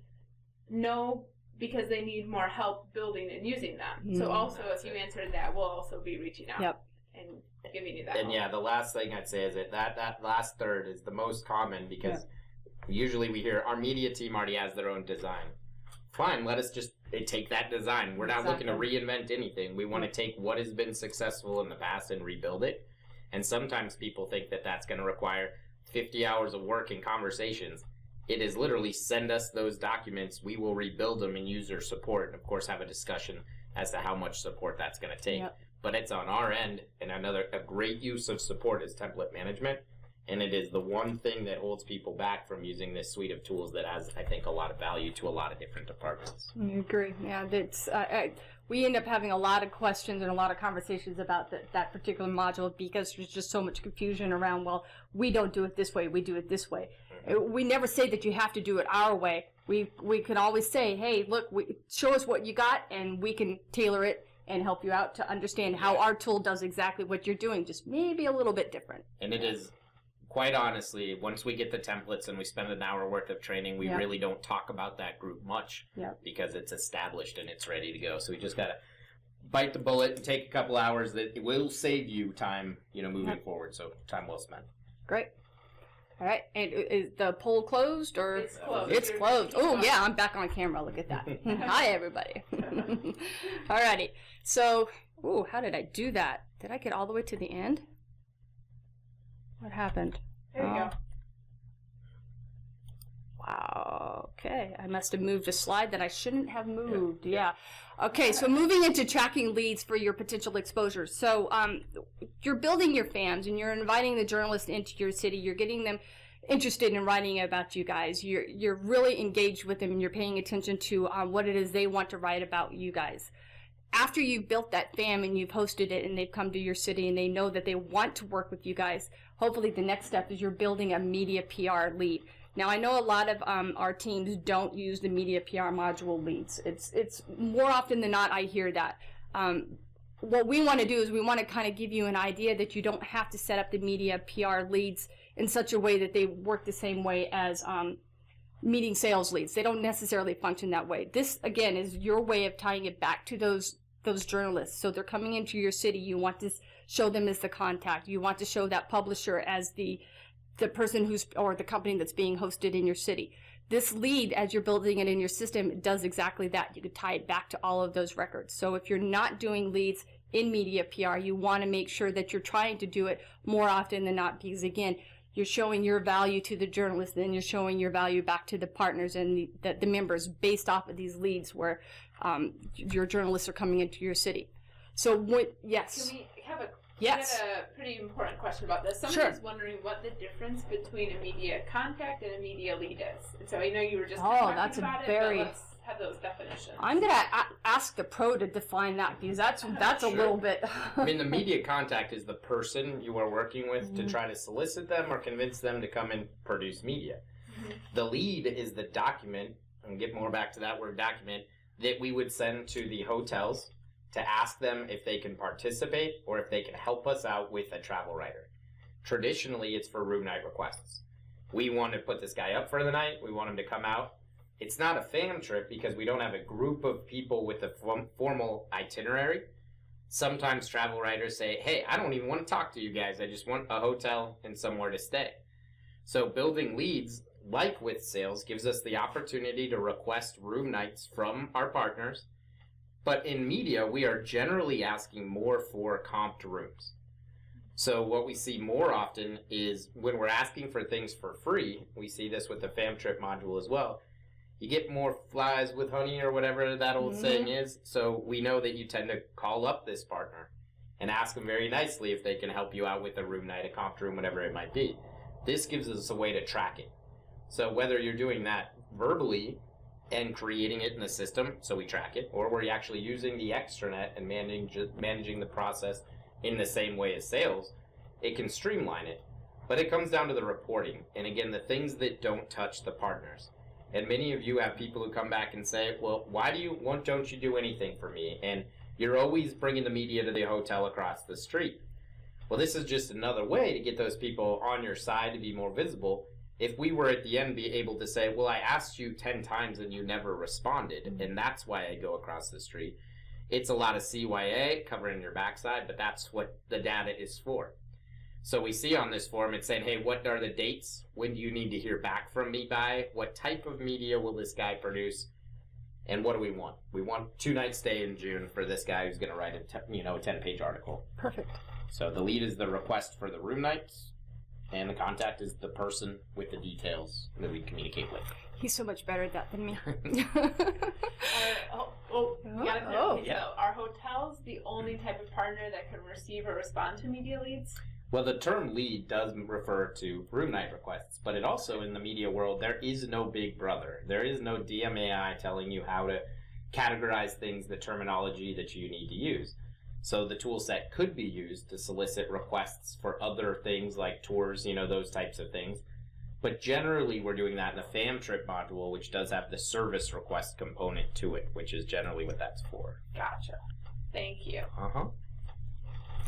no, because they need more help building and using them. So also, if you answered that, we'll also be reaching out and giving you that And help. the last thing I'd say is that last third is the most common, because usually we hear our media team already has their own design. Fine, let us just take that design. We're not looking to reinvent anything. We want to take what has been successful in the past and rebuild it. And sometimes people think that that's going to require 50 hours of work and conversations. It is literally send us those documents. We will rebuild them and user support, and of course have a discussion as to how much support that's going to take. But it's on our end, and a great use of support is template management. And it is the one thing that holds people back from using this suite of tools that has, I think, a lot of value to a lot of different departments. I agree. Yeah, that's we end up having a lot of questions and a lot of conversations about that particular module because there's just so much confusion around, well, we don't do it this way, we do it this way. Mm-hmm. We never say that you have to do it our way. We can always say, hey, look, show us what you got, and we can tailor it and help you out to understand how our tool does exactly what you're doing, just maybe a little bit different. And it is, quite honestly, once we get the templates and we spend an hour worth of training, we really don't talk about that group much because it's established and it's ready to go. So we just got to bite the bullet and take a couple hours that it will save you time, moving forward. So time well spent. Great. All right. And is the poll closed or? It's closed. It's closed. Oh, yeah. I'm back on camera. Look at that. Hi, everybody. All righty. So, how did I do that? Did I get all the way to the end? What happened? There you go. Wow. Okay. I must have moved a slide that I shouldn't have moved. Yeah. Okay. So moving into tracking leads for your potential exposure. So you're building your fans and you're inviting the journalists into your city. You're getting them interested in writing about you guys. You're really engaged with them and you're paying attention to what it is they want to write about you guys. After you've built that fam and you've hosted it and they've come to your city and they know that they want to work with you guys, hopefully the next step is you're building a media PR lead. Now, I know a lot of our teams don't use the media PR module leads. It's more often than not I hear that. What we want to do is we want to kind of give you an idea that you don't have to set up the media PR leads in such a way that they work the same way as meeting sales leads. They don't necessarily function that way. This, again, is your way of tying it back to those journalists. So they're coming into your city. You want to show them as the contact. You want to show that publisher as the person or the company that's being hosted in your city. This lead, as you're building it in your system, does exactly that. You could tie it back to all of those records. So if you're not doing leads in media PR, you want to make sure that you're trying to do it more often than not because, again, you're showing your value to the journalists, then you're showing your value back to the partners and the members based off of these leads where your journalists are coming into your city. So, yes. Can we have Yes. I had a pretty important question about this. Somebody's wondering what the difference between a media contact and a media lead is. And so I know you were just talking about it, but let's have those definitions. I'm going to ask the pro to define that because that's a little bit... I mean, the media contact is the person you are working with to try to solicit them or convince them to come and produce media. Mm-hmm. The lead is the document, and get more back to that word document, that we would send to the hotels to ask them if they can participate or if they can help us out with a travel writer. Traditionally, it's for room night requests. We want to put this guy up for the night. We want him to come out. It's not a fam trip because we don't have a group of people with a formal itinerary. Sometimes travel writers say, hey, I don't even want to talk to you guys. I just want a hotel and somewhere to stay. So building leads, like with sales, gives us the opportunity to request room nights from our partners. But in media, we are generally asking more for comped rooms. So what we see more often is when we're asking for things for free, we see this with the fam trip module as well, you get more flies with honey or whatever that old saying is. So we know that you tend to call up this partner and ask them very nicely if they can help you out with a room night, a comped room, whatever it might be. This gives us a way to track it. So whether you're doing that verbally and creating it in the system, so we track it, or we're actually using the extranet and managing the process in the same way as sales, it can streamline it. But it comes down to the reporting, and again, the things that don't touch the partners. And many of you have people who come back and say, well, don't you do anything for me? And you're always bringing the media to the hotel across the street. Well, this is just another way to get those people on your side to be more visible. If we were at the end be able to say, well, I asked you 10 times and you never responded, and that's why I go across the street. It's a lot of CYA covering your backside, but that's what the data is for. So we see on this form, it's saying, hey, what are the dates? When do you need to hear back from me by? What type of media will this guy produce? And what do we want? We want 2-night stay in June for this guy who's going to write a 10-page article. Perfect. So the lead is the request for the room nights. And the contact is the person with the details that we communicate with. He's so much better at that than me. So are hotels the only type of partner that can receive or respond to media leads? Well, the term lead does refer to room night requests, but it also, in the media world, there is no big brother. There is no DMAI telling you how to categorize things, the terminology that you need to use. So the tool set could be used to solicit requests for other things like tours, those types of things. But generally, we're doing that in the FAM trip module, which does have the service request component to it, which is generally what that's for. Gotcha. Thank you. Uh-huh.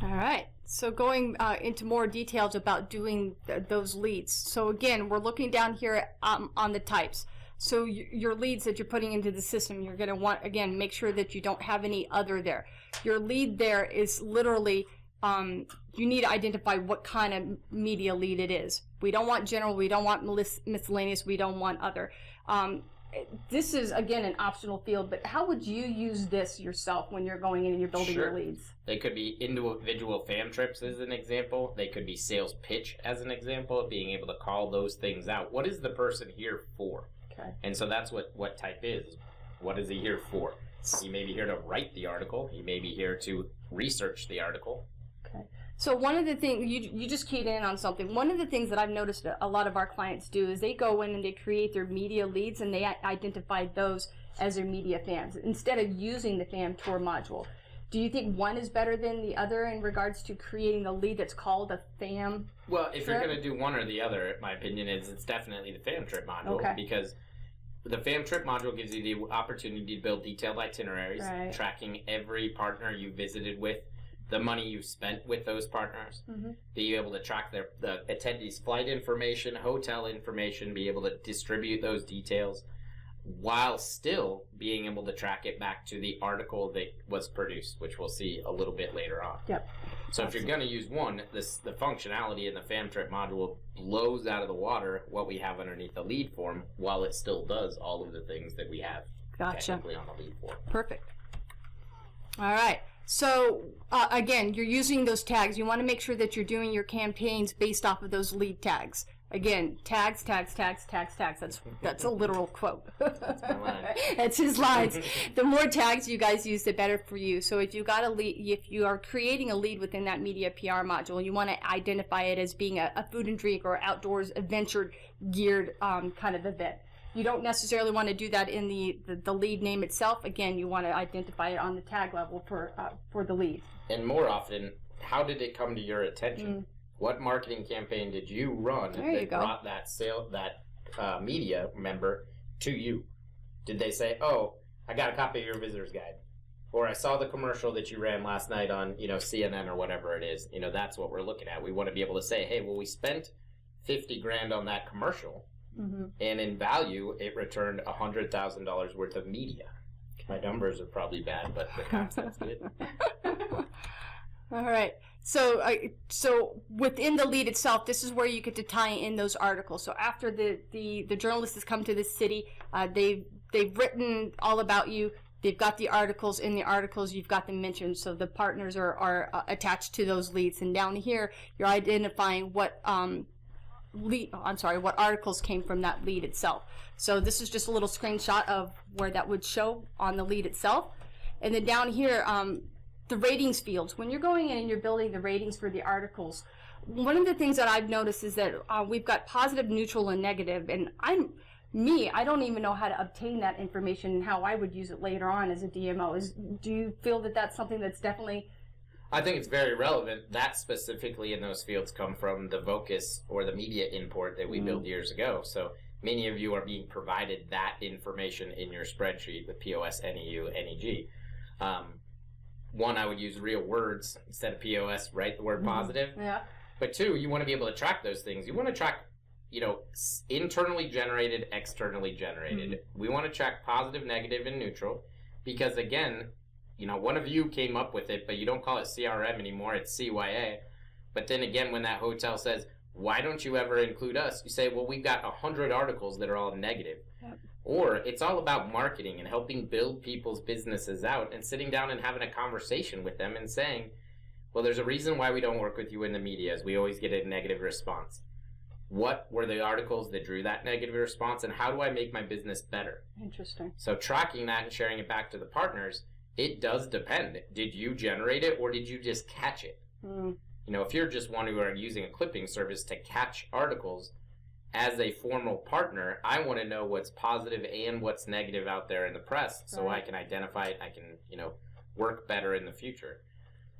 All right. So going into more details about doing those leads. So again, we're looking down here on the types. So your leads that you're putting into the system, you're going to want, again, make sure that you don't have any other there. Your lead there is literally, you need to identify what kind of media lead it is. We don't want general, we don't want miscellaneous, we don't want other. This is, again, an optional field, but how would you use this yourself when you're going in and you're building your leads? They could be individual FAM trips as an example. They could be sales pitch as an example of being able to call those things out. What is the person here for? Okay. And so that's what type is. What is he here for? He may be here to write the article. He may be here to research the article. Okay. So one of the things, you just keyed in on something. One of the things that I've noticed a lot of our clients do is they go in and they create their media leads and they identify those as their media FAMs instead of using the FAM tour module. Do you think one is better than the other in regards to creating a lead that's called a FAM? Well, if you're going to do one or the other, my opinion is it's definitely the FAM trip module because the FAM trip module gives you the opportunity to build detailed itineraries, tracking every partner you visited with, the money you spent with those partners, be able to track the attendees' flight information, hotel information, be able to distribute those details, while still being able to track it back to the article that was produced, which we'll see a little bit later on. Yep. So if you're going to use one, the functionality in the FAM trip module blows out of the water what we have underneath the lead form, while it still does all of the things that we have technically on the lead form. Perfect. All right. So again, you're using those tags. You want to make sure that you're doing your campaigns based off of those lead tags. Again, tags. That's a literal quote. That's my line. That's his lines. The more tags you guys use, the better for you. So if you got a lead, if you are creating a lead within that media PR module, you want to identify it as being a food and drink or outdoors adventure geared kind of event. You don't necessarily want to do that in the lead name itself. Again, you want to identify it on the tag level for the lead. And more often, how did it come to your attention? What marketing campaign did you run that brought that media member to you? Did they say, "Oh, I got a copy of your visitor's guide," or "I saw the commercial that you ran last night on CNN or whatever it is"? That's what we're looking at. We want to be able to say, "Hey, well, we spent $50,000 on that commercial." And in value, it returned $100,000 worth of media. My numbers are probably bad, but the concept's good. All right. So within the lead itself, this is where you get to tie in those articles. So after the journalist has come to the city, they've written all about you. They've got the articles. In the articles, you've got them mentioned. So the partners are attached to those leads. And down here, you're identifying what what articles came from that lead itself. So this is just a little screenshot of where that would show on the lead itself. And then down here, the ratings fields. When you're going in and you're building the ratings for the articles, one of the things that I've noticed is that we've got positive, neutral, and negative. And I don't even know how to obtain that information and how I would use it later on as a DMO. Do you feel that that's something that's definitely... I think it's very relevant. That specifically in those fields come from the Vocus or the media import that we built years ago. So many of you are being provided that information in your spreadsheet with POS, NEU, NEG. One, I would use real words instead of POS, write the word positive. Yeah. But two, you want to be able to track those things. You want to track, internally generated, externally generated. We want to track positive, negative, and neutral because, again, one of you came up with it, but you don't call it CRM anymore. It's CYA. But then again, when that hotel says, "Why don't you ever include us?" you say, "Well, we've got 100 articles that are all negative." Yep. Or it's all about marketing and helping build people's businesses out and sitting down and having a conversation with them and saying, "Well, there's a reason why we don't work with you in the media is we always get a negative response. What were the articles that drew that negative response and how do I make my business better?" Interesting. So tracking that and sharing it back to the partners, it does depend. Did you generate it or did you just catch it? if you're just one who are using a clipping service to catch articles, as a formal partner, I want to know what's positive and what's negative out there in the press, so I can identify it. I can, work better in the future.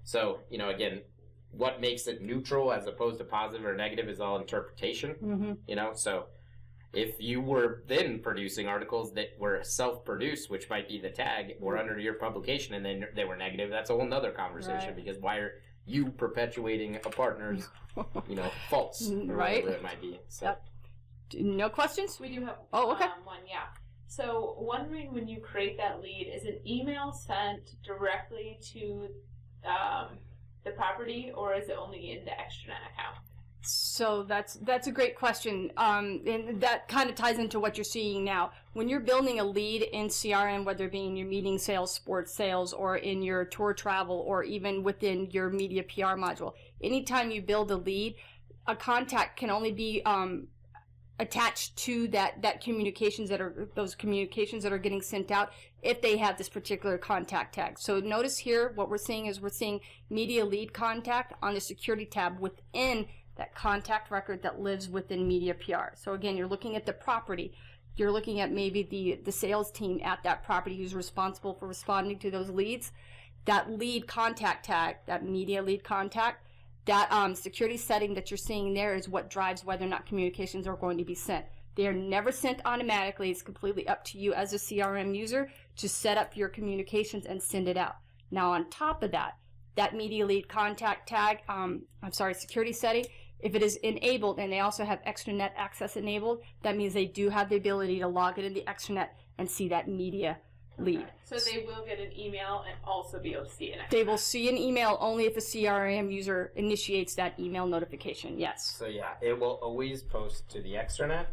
So, again, what makes it neutral as opposed to positive or negative is all interpretation. So if you were then producing articles that were self-produced, which might be the tag, or under your publication, and then they were negative, that's a whole nother conversation, because why are you perpetuating a partner's, faults, or whatever it might be. So. No questions? We do have one, yeah. So, wondering when you create that lead, is an email sent directly to the property, or is it only in the extranet account? So that's a great question, and that kind of ties into what you're seeing now. When you're building a lead in CRM, whether it be in your meeting sales, sports sales, or in your tour travel, or even within your media PR module, anytime you build a lead, a contact can only be attached to those communications that are getting sent out if they have this particular contact tag. So notice here what we're seeing is media lead contact on the security tab within that contact record that lives within media PR. So again, you're looking at the property. You're looking at maybe the sales team at that property who's responsible for responding to those leads. That lead contact tag, that media lead contact, that security setting that you're seeing there is what drives whether or not communications are going to be sent. They are never sent automatically. It's completely up to you as a CRM user to set up your communications and send it out. Now, on top of that, that media lead contact tag, security setting, if it is enabled and they also have extranet access enabled, that means they do have the ability to log it in the extranet and see that media lead. Okay. So they will get an email and also be able to see an extranet. They will see an email only if a CRM user initiates that email notification, yes. So yeah, it will always post to the extranet,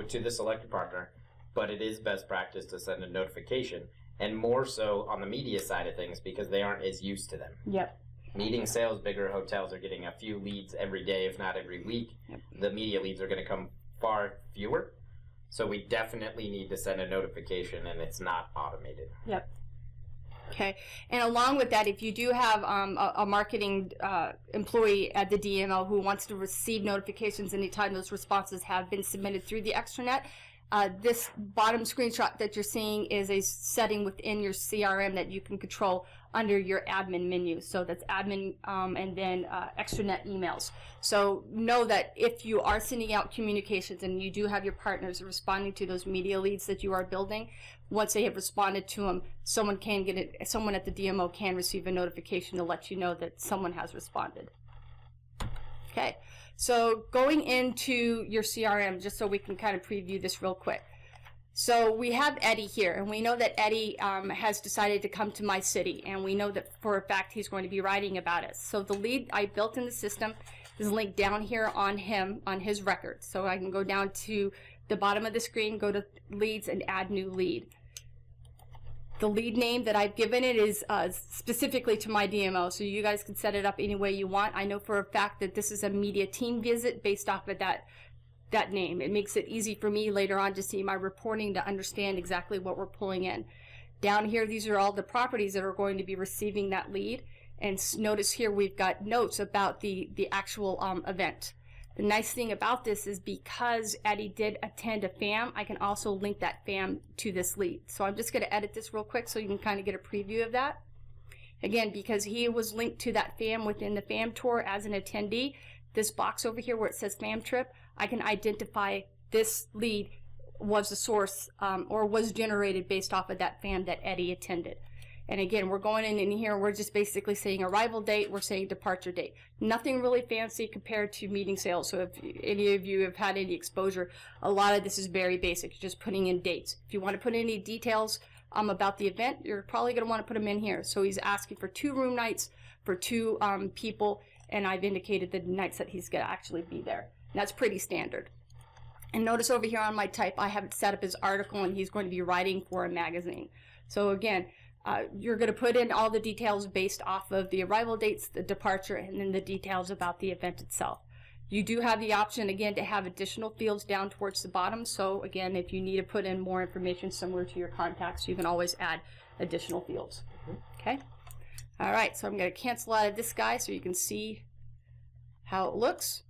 to the selected partner, but it is best practice to send a notification, and more so on the media side of things because they aren't as used to them. Yep. Meeting sales, bigger hotels are getting a few leads every day, if not every week. Yep. The media leads are going to come far fewer. So we definitely need to send a notification, and it's not automated. Yep. Okay. And along with that, if you do have a marketing employee at the DMO who wants to receive notifications anytime those responses have been submitted through the extranet, this bottom screenshot that you're seeing is a setting within your CRM that you can control under your admin menu. So that's admin and then extranet emails. So know that if you are sending out communications and you do have your partners responding to those media leads that you are building, once they have responded to them, someone at the DMO can receive a notification to let you know that someone has responded. Okay. So going into your CRM, just so we can kind of preview this real quick. So we have Eddie here, and we know that Eddie has decided to come to my city, and we know that for a fact he's going to be writing about us. So the lead I built in the system is linked down here on his record. So I can go down to the bottom of the screen, go to leads, and add new lead. The lead name that I've given it is specifically to my DMO, so you guys can set it up any way you want. I know for a fact that this is a media team visit based off of that name. It makes it easy for me later on to see my reporting to understand exactly what we're pulling in. Down here, these are all the properties that are going to be receiving that lead. And notice here we've got notes about the actual event. The nice thing about this is because Eddie did attend a FAM, I can also link that FAM to this lead. So I'm just going to edit this real quick so you can kind of get a preview of that. Again, because he was linked to that FAM within the FAM tour as an attendee, this box over here where it says FAM trip, I can identify this lead was the source or was generated based off of that FAM that Eddie attended. And again, we're going in here, we're just basically saying arrival date, we're saying departure date. Nothing really fancy compared to meeting sales. So if any of you have had any exposure, a lot of this is very basic, just putting in dates. If you want to put any details about the event, you're probably going to want to put them in here. So he's asking for 2 room nights for 2 people, and I've indicated the nights that he's going to actually be there. And that's pretty standard. And notice over here on my type, I have it set up as article, and he's going to be writing for a magazine. So again, you're going to put in all the details based off of the arrival dates, the departure, and then the details about the event itself. You do have the option, again, to have additional fields down towards the bottom. So again, if you need to put in more information similar to your contacts, you can always add additional fields. Okay? All right, so I'm going to cancel out of this guy so you can see how it looks.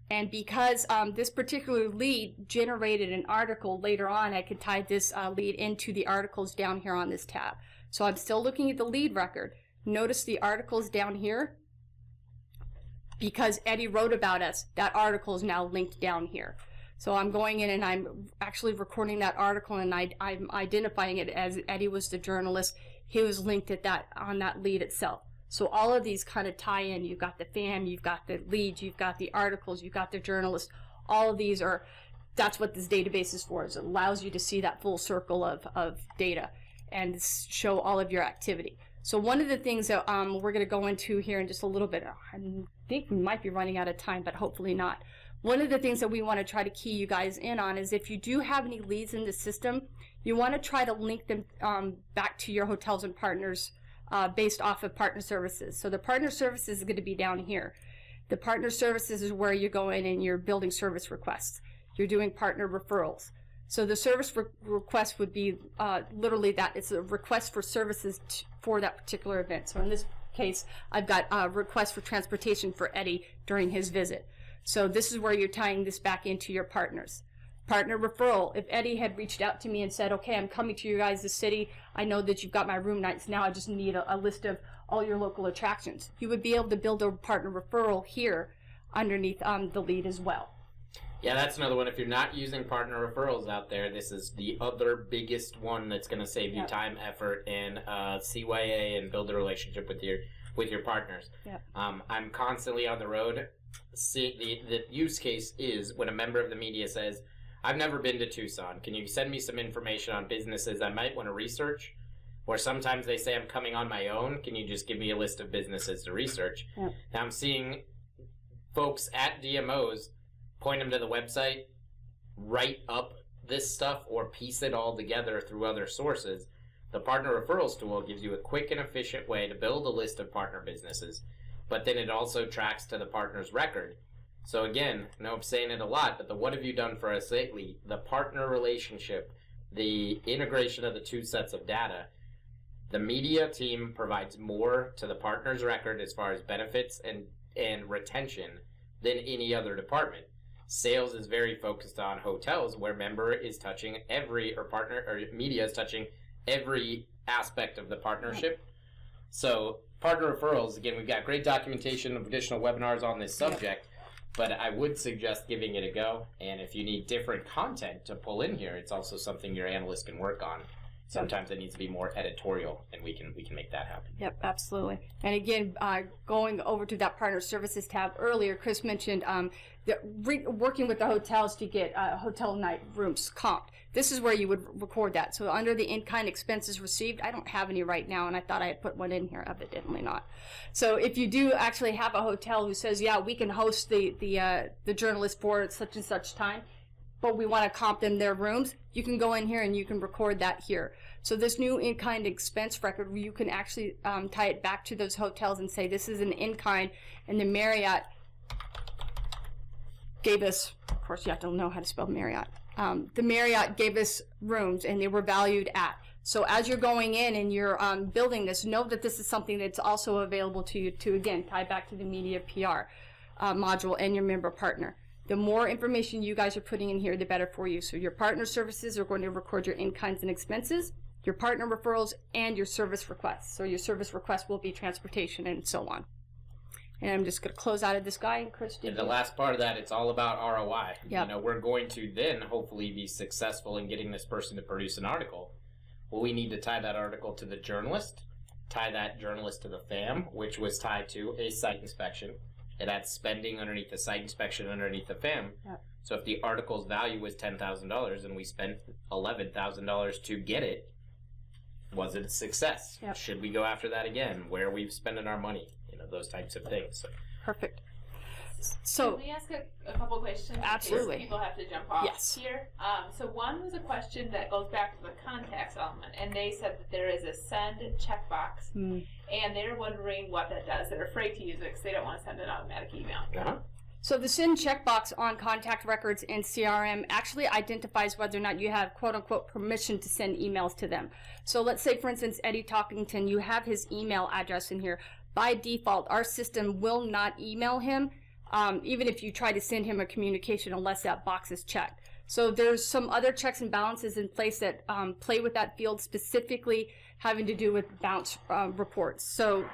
And because this particular lead generated an article later on, I could tie this lead into the articles down here on this tab. So I'm still looking at the lead record. Notice the articles down here. Because Eddie wrote about us, that article is now linked down here. So I'm going in and I'm actually recording that article, and I'm identifying it as Eddie was the journalist. He was linked at that on that lead itself. So all of these kind of tie in. You've got the fam, you've got the leads, you've got the articles, you've got the journalist. All of these are, that's what this database is for. Is it allows you to see that full circle of data and show all of your activity. So one of the things that we're going to go into here in just a little bit, I think we might be running out of time, but hopefully not. One of the things that we want to try to key you guys in on is if you do have any leads in the system, you want to try to link them back to your hotels and partners based off of partner services. So the partner services is going to be down here. The partner services is where you go in and you're building service requests. You're doing partner referrals. So the service request would be literally that. It's a request for services for that particular event. So in this case, I've got a request for transportation for Eddie during his visit. So this is where you're tying this back into your partners. Partner referral. If Eddie had reached out to me and said, okay, I'm coming to you guys' city. I know that you've got my room nights. Now I just need a list of all your local attractions. You would be able to build a partner referral here underneath the lead as well. Yeah, that's another one. If you're not using partner referrals out there, this is the other biggest one that's going to save you time, effort, and CYA and build a relationship with your partners. Yep. I'm constantly on the road. The use case is when a member of the media says, I've never been to Tucson. Can you send me some information on businesses I might want to research? Or sometimes they say, I'm coming on my own. Can you just give me a list of businesses to research? Yep. Now I'm seeing folks at DMOs point them to the website, write up this stuff, or piece it all together through other sources. The Partner Referrals tool gives you a quick and efficient way to build a list of partner businesses, but then it also tracks to the partner's record. So again, I know I'm saying it a lot, but the what have you done for us lately, the partner relationship, the integration of the two sets of data, the media team provides more to the partner's record as far as benefits and retention than any other department. Sales is very focused on hotels, where member is touching partner or media is touching every aspect of the partnership. So partner referrals, again, we've got great documentation of additional webinars on this subject, but I would suggest giving it a go. And if you need different content to pull in here, it's also something your analyst can work on. Sometimes it needs to be more editorial, and we can make that happen. Yep, absolutely. And again, going over to that partner services tab earlier, Chris mentioned working with the hotels to get hotel night rooms comped. This is where you would record that. So under the in-kind expenses received, I don't have any right now, and I thought I had put one in here, evidently not. So if you do actually have a hotel who says, yeah, we can host the journalist for such and such time, but we want to comp them their rooms, you can go in here and you can record that here. So this new in-kind expense record, you can actually tie it back to those hotels and say this is an in-kind, and the Marriott gave us, of course you have to know how to spell Marriott, the Marriott gave us rooms and they were valued at. So as you're going in and you're building this, know that this is something that's also available to you to, again, tie back to the media PR module and your member partner. The more information you guys are putting in here, the better for you. So your partner services are going to record your in-kinds and expenses, your partner referrals, and your service requests. So your service request will be transportation and so on. And I'm just going to close out of this guy. And Chris, and the last part of that, it's all about ROI. Yep. You know, we're going to then hopefully be successful in getting this person to produce an article. Well, we need to tie that article to the journalist, tie that journalist to the FAM, which was tied to a site inspection. It had spending underneath the site inspection underneath the FAM. Yep. So if the article's value was $10,000 and we spent $11,000 to get it, was it a success? Yep. Should we go after that again? Where are we spending our money? You know, those types of things. So. Perfect. So can we ask a couple questions? Absolutely. People have to jump off here. So one was a question that goes back to the contacts element, and they said that there is a send checkbox, and they're wondering what that does. They're afraid to use it because they don't want to send an automatic email. Uh-huh. So the send checkbox on contact records in CRM actually identifies whether or not you have quote-unquote permission to send emails to them. So let's say, for instance, Eddie Talkington, you have his email address in here. By default, our system will not email him, even if you try to send him a communication, unless that box is checked. So there's some other checks and balances in place that play with that field, specifically having to do with bounce reports. So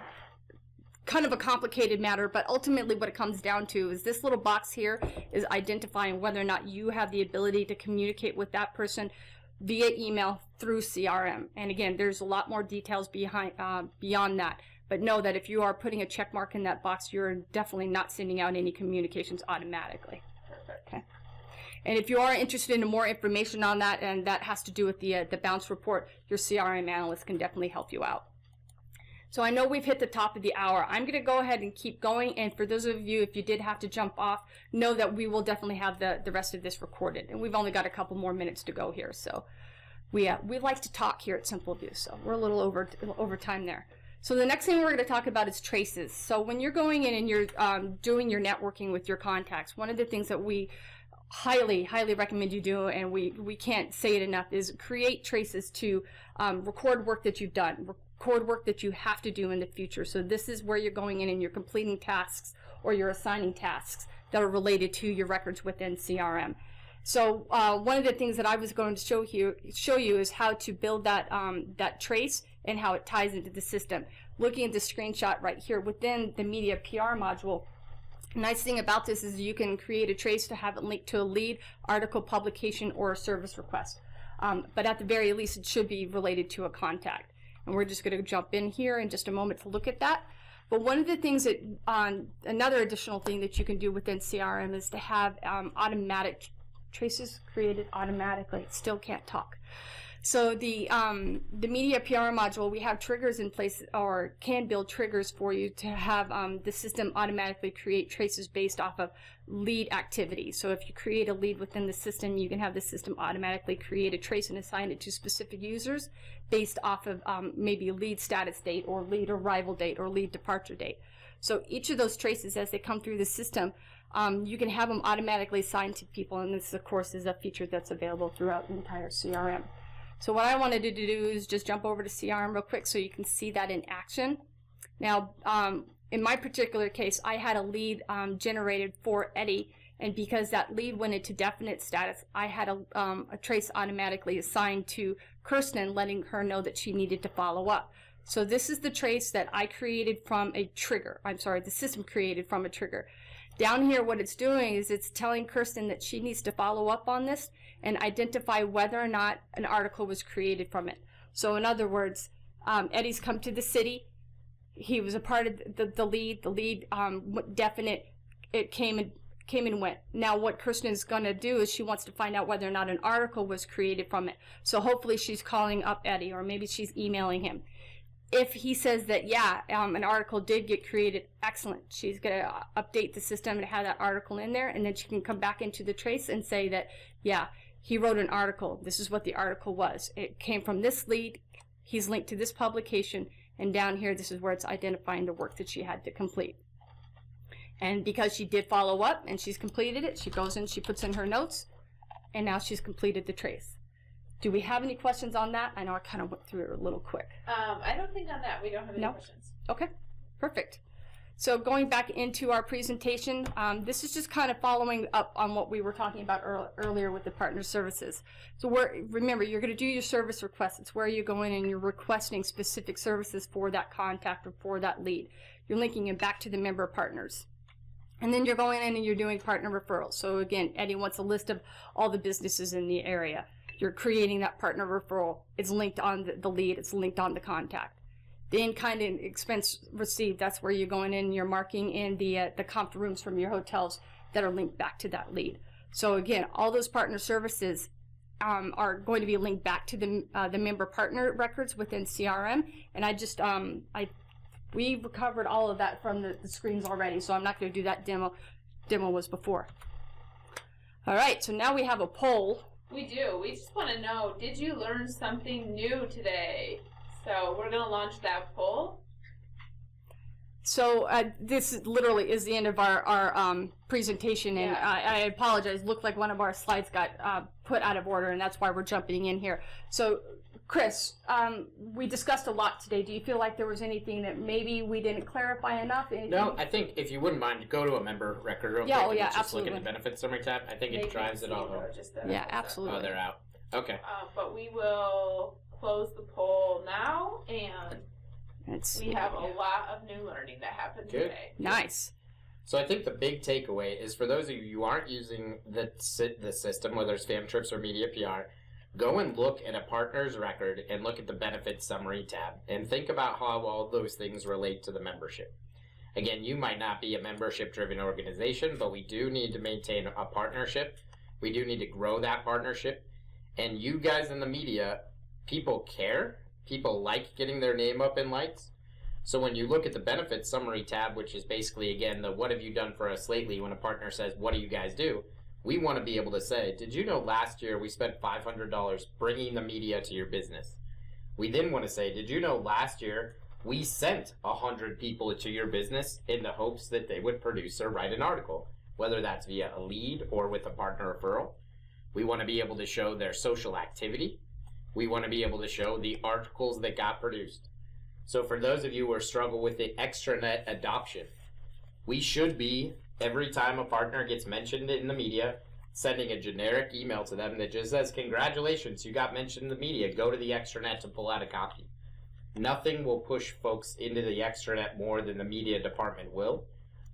kind of a complicated matter, but ultimately what it comes down to is this little box here is identifying whether or not you have the ability to communicate with that person via email through CRM. And again, there's a lot more details behind beyond that. But know that if you are putting a check mark in that box, you're definitely not sending out any communications automatically. Perfect. Okay. And if you are interested in more information on that, and that has to do with the bounce report, your CRM analyst can definitely help you out. So I know we've hit the top of the hour. I'm going to go ahead and keep going. And for those of you, if you did have to jump off, know that we will definitely have the rest of this recorded. And we've only got a couple more minutes to go here. So we like to talk here at Simpleview. So we're a little over time there. So the next thing we're going to talk about is traces. So when you're going in and you're doing your networking with your contacts, one of the things that we highly recommend you do, and we can't say it enough, is create traces to record work that you've done, record work that you have to do in the future. So this is where you're going in and you're completing tasks, or you're assigning tasks that are related to your records within CRM. So one of the things that I was going to show you is how to build that trace and how it ties into the system. Looking at the screenshot right here within the media PR module, the nice thing about this is you can create a trace to have it linked to a lead, article, publication, or a service request. But at the very least, it should be related to a contact. And we're just going to jump in here in just a moment to look at that. But one of the things that, another additional thing that you can do within CRM is to have automatic traces created automatically. Still can't talk. So the media PR module, we have triggers in place, or can build triggers for you to have the system automatically create traces based off of lead activity. So if you create a lead within the system, you can have the system automatically create a trace and assign it to specific users based off of maybe a lead status date, or lead arrival date, or lead departure date. So each of those traces, as they come through the system, you can have them automatically assigned to people, and this, of course, is a feature that's available throughout the entire CRM. So what I wanted to do is just jump over to CRM real quick so you can see that in action. Now, in my particular case, I had a lead generated for Eddie, and because that lead went into definite status, I had a trace automatically assigned to Kirsten, letting her know that she needed to follow up. So this is the trace that I created from a trigger. I'm sorry, the system created from a trigger. Down here, what it's doing is it's telling Kirsten that she needs to follow up on this and identify whether or not an article was created from it. So in other words, Eddie's come to the city. He was a part of the lead. The lead definite. It came and went. Now what Kirsten is going to do is she wants to find out whether or not an article was created from it. So hopefully she's calling up Eddie, or maybe she's emailing him. If he says that, yeah, an article did get created, excellent. She's going to update the system and have that article in there, and then she can come back into the trace and say that, yeah, he wrote an article. This is what the article was. It came from this lead. He's linked to this publication, and down here, this is where it's identifying the work that she had to complete. And because she did follow up and she's completed it, she goes in, she puts in her notes, and now she's completed the trace. Do we have any questions on that? I know I kind of went through it a little quick. I don't think on that we don't have any questions. Okay, perfect. So going back into our presentation, this is just kind of following up on what we were talking about earlier with the partner services. So remember, you're going to do your service requests. It's where you go in and you're requesting specific services for that contact or for that lead. You're linking it back to the member partners. And then you're going in and you're doing partner referrals. So again, Eddie wants a list of all the businesses in the area. You're creating that partner referral. It's linked on the lead. It's linked on the contact. The in-kind expense received, that's where you're going in and you're marking in the comped rooms from your hotels that are linked back to that lead. So again, all those partner services are going to be linked back to the member partner records within CRM. And we covered all of that from the screens already, so I'm not going to do that demo. Demo was before. All right, so now we have a poll. We do. We just want to know, did you learn something new today? So we're going to launch that poll. So this literally is the end of our presentation, and I apologize. Looked like one of our slides got put out of order, and that's why we're jumping in here. So, Chris, we discussed a lot today. Do you feel like there was anything that maybe we didn't clarify enough? Anything? No, I think if you wouldn't mind, go to a member record real quick. Oh, yeah, just absolutely. look at the benefits summary tab. I think it drives it all home. Yeah, absolutely. Oh, they're out. Okay. But we will close the poll now, and we have a lot of new learning that happened today. Nice. So I think the big takeaway is for those of you who aren't using the system, whether it's Fam Trips or Media PR, go and look at a partner's record and look at the benefits summary tab and think about how all those things relate to the membership. Again, you might not be a membership-driven organization, but we do need to maintain a partnership. We do need to grow that partnership. And you guys in the media, people care. People like getting their name up in lights. So when you look at the benefits summary tab, which is basically, again, the what have you done for us lately, when a partner says, what do you guys do? We want to be able to say, did you know last year we spent $500 bringing the media to your business? We then want to say, did you know last year we sent 100 people to your business in the hopes that they would produce or write an article, whether that's via a lead or with a partner referral. We want to be able to show their social activity. We want to be able to show the articles that got produced. So for those of you who struggle with the extranet adoption, we should be, every time a partner gets mentioned in the media, sending a generic email to them that just says, congratulations, you got mentioned in the media, go to the extranet to pull out a copy. Nothing will push folks into the extranet more than the media department will,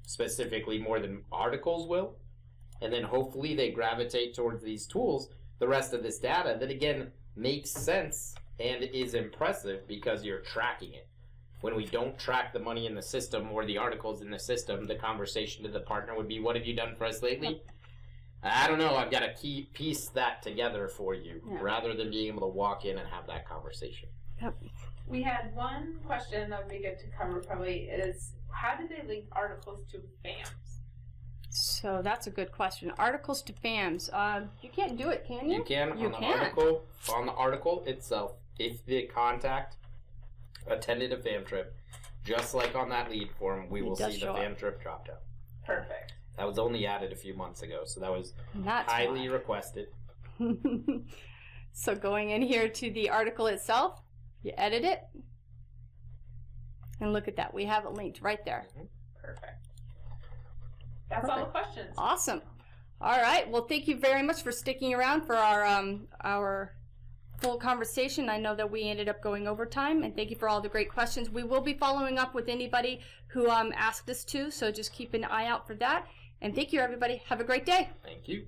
specifically more than articles will. And then hopefully they gravitate towards these tools, the rest of this data that, again, makes sense and is impressive because you're tracking it. When we don't track the money in the system or the articles in the system, the conversation to the partner would be, what have you done for us lately? I don't know, I've got to piece that together for you, rather than being able to walk in and have that conversation. Yep. We had one question that would be good to cover probably is, how do they link articles to FAMs? So that's a good question. Articles to FAMs. You can't do it, can you? You can You can. on the article itself. If the contact attended a FAM trip, just like on that lead form, we will see the FAM trip drop down. Perfect. That was only added a few months ago, so that was That's highly requested. So going in here to the article itself, you edit it, and look at that. We have it linked right there. Perfect. That's all the questions. Awesome. All right. Well, thank you very much for sticking around for our full conversation. I know that we ended up going over time, and thank you for all the great questions. We will be following up with anybody who asked us to, so just keep an eye out for that. And thank you, everybody. Have a great day. Thank you.